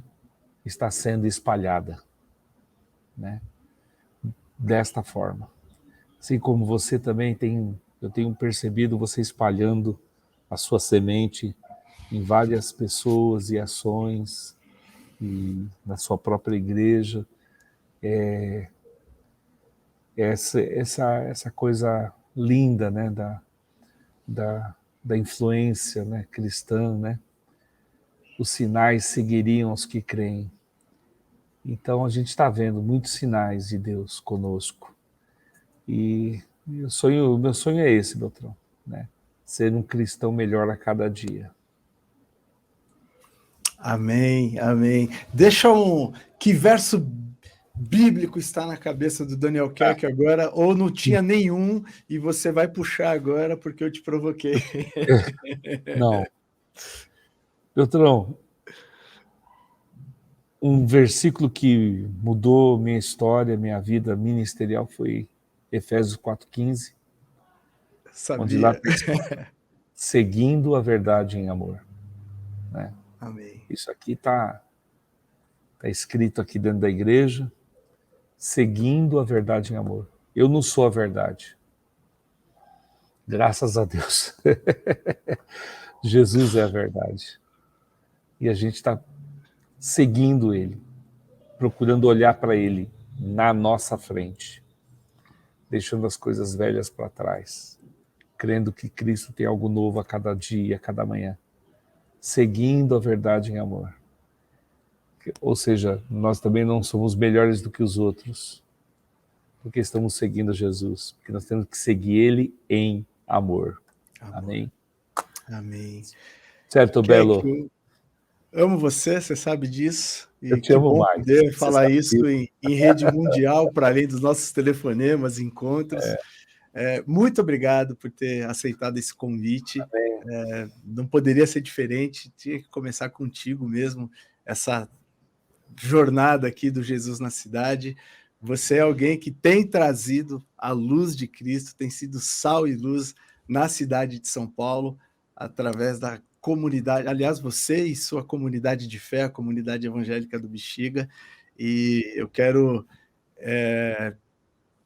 está sendo espalhada, né? Desta forma. Assim como você também eu tenho percebido você espalhando a sua semente em várias pessoas e ações e na sua própria igreja. Essa coisa linda, né, da influência, né, cristã, né? Os sinais seguiriam os que creem. Então a gente está vendo muitos sinais de Deus conosco. E o meu sonho é esse, Beltrão, né? Ser um cristão melhor a cada dia. Amém, amém. Que verso bíblico está na cabeça do Daniel Kerk agora, ou não tinha nenhum, e você vai puxar agora porque eu te provoquei. Não. Beltrão, um versículo que mudou minha história, minha vida ministerial foi Efésios 4,15, onde lá seguindo a verdade em amor. Né? Amém. Isso aqui está escrito aqui dentro da igreja, seguindo a verdade em amor. Eu não sou a verdade. Graças a Deus. Jesus é a verdade. E a gente está seguindo Ele, procurando olhar para Ele na nossa frente, deixando as coisas velhas para trás, crendo que Cristo tem algo novo a cada dia, a cada manhã, seguindo a verdade em amor. Ou seja, nós também não somos melhores do que os outros, porque estamos seguindo Jesus, porque nós temos que seguir Ele em amor. Amém? Amém. Certo, Belo? amo você, você sabe disso. Eu E te que amo bom mais. poder Você falar sabe isso disso. em rede mundial, para além dos nossos telefonemas, encontros. Muito obrigado por ter aceitado esse convite. Não poderia ser diferente, tinha que começar contigo mesmo, essa jornada aqui do Jesus na Cidade. Você é alguém que tem trazido a luz de Cristo, tem sido sal e luz na cidade de São Paulo, através da comunidade, aliás, você e sua comunidade de fé, a comunidade evangélica do Bexiga, e eu quero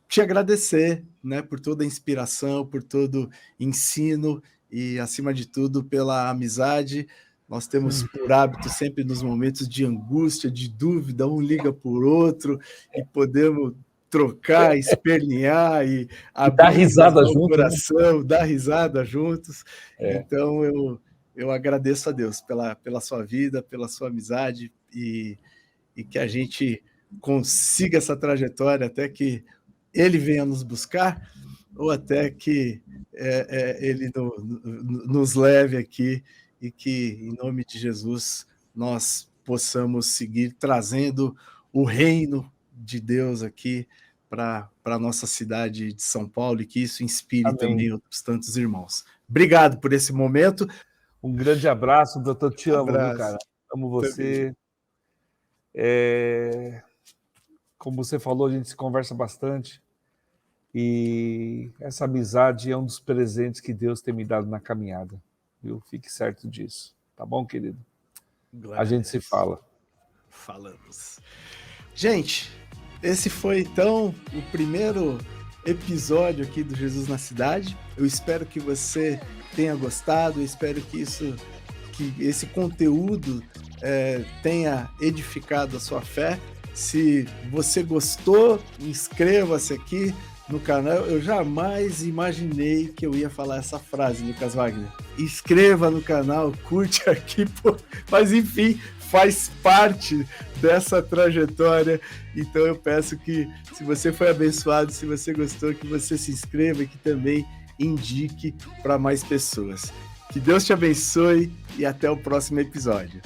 te agradecer, né, por toda a inspiração, por todo ensino e, acima de tudo, pela amizade. Nós temos por hábito, sempre nos momentos de angústia, de dúvida, um liga por outro e podemos trocar, espernear e E dar abrir risada o junto, né? coração, dar risada juntos. Então, eu agradeço a Deus pela sua vida, pela sua amizade e que a gente consiga essa trajetória até que ele venha nos buscar ou até que ele nos leve aqui e que, em nome de Jesus, nós possamos seguir trazendo o reino de Deus aqui para a nossa cidade de São Paulo e que isso inspire Amém. também outros tantos irmãos. Obrigado por esse momento. Um grande abraço, doutor. Te amo, viu, Abraço. cara? Amo você. Como você falou, a gente se conversa bastante. E essa amizade é um dos presentes que Deus tem me dado na caminhada. Viu? Fique certo disso. Tá bom, querido? Glória a gente se fala. Falamos. Gente, esse foi então o primeiro episódio aqui do Jesus na Cidade. Eu espero que você tenha gostado, eu espero que esse conteúdo tenha edificado a sua fé. Se você gostou, inscreva-se aqui no canal. Eu jamais imaginei que eu ia falar essa frase, Lucas Wagner. Inscreva no canal, curte aqui, mas enfim, faz parte dessa trajetória. Então eu peço que, se você foi abençoado, se você gostou, que você se inscreva e que também indique para mais pessoas. Que Deus te abençoe e até o próximo episódio.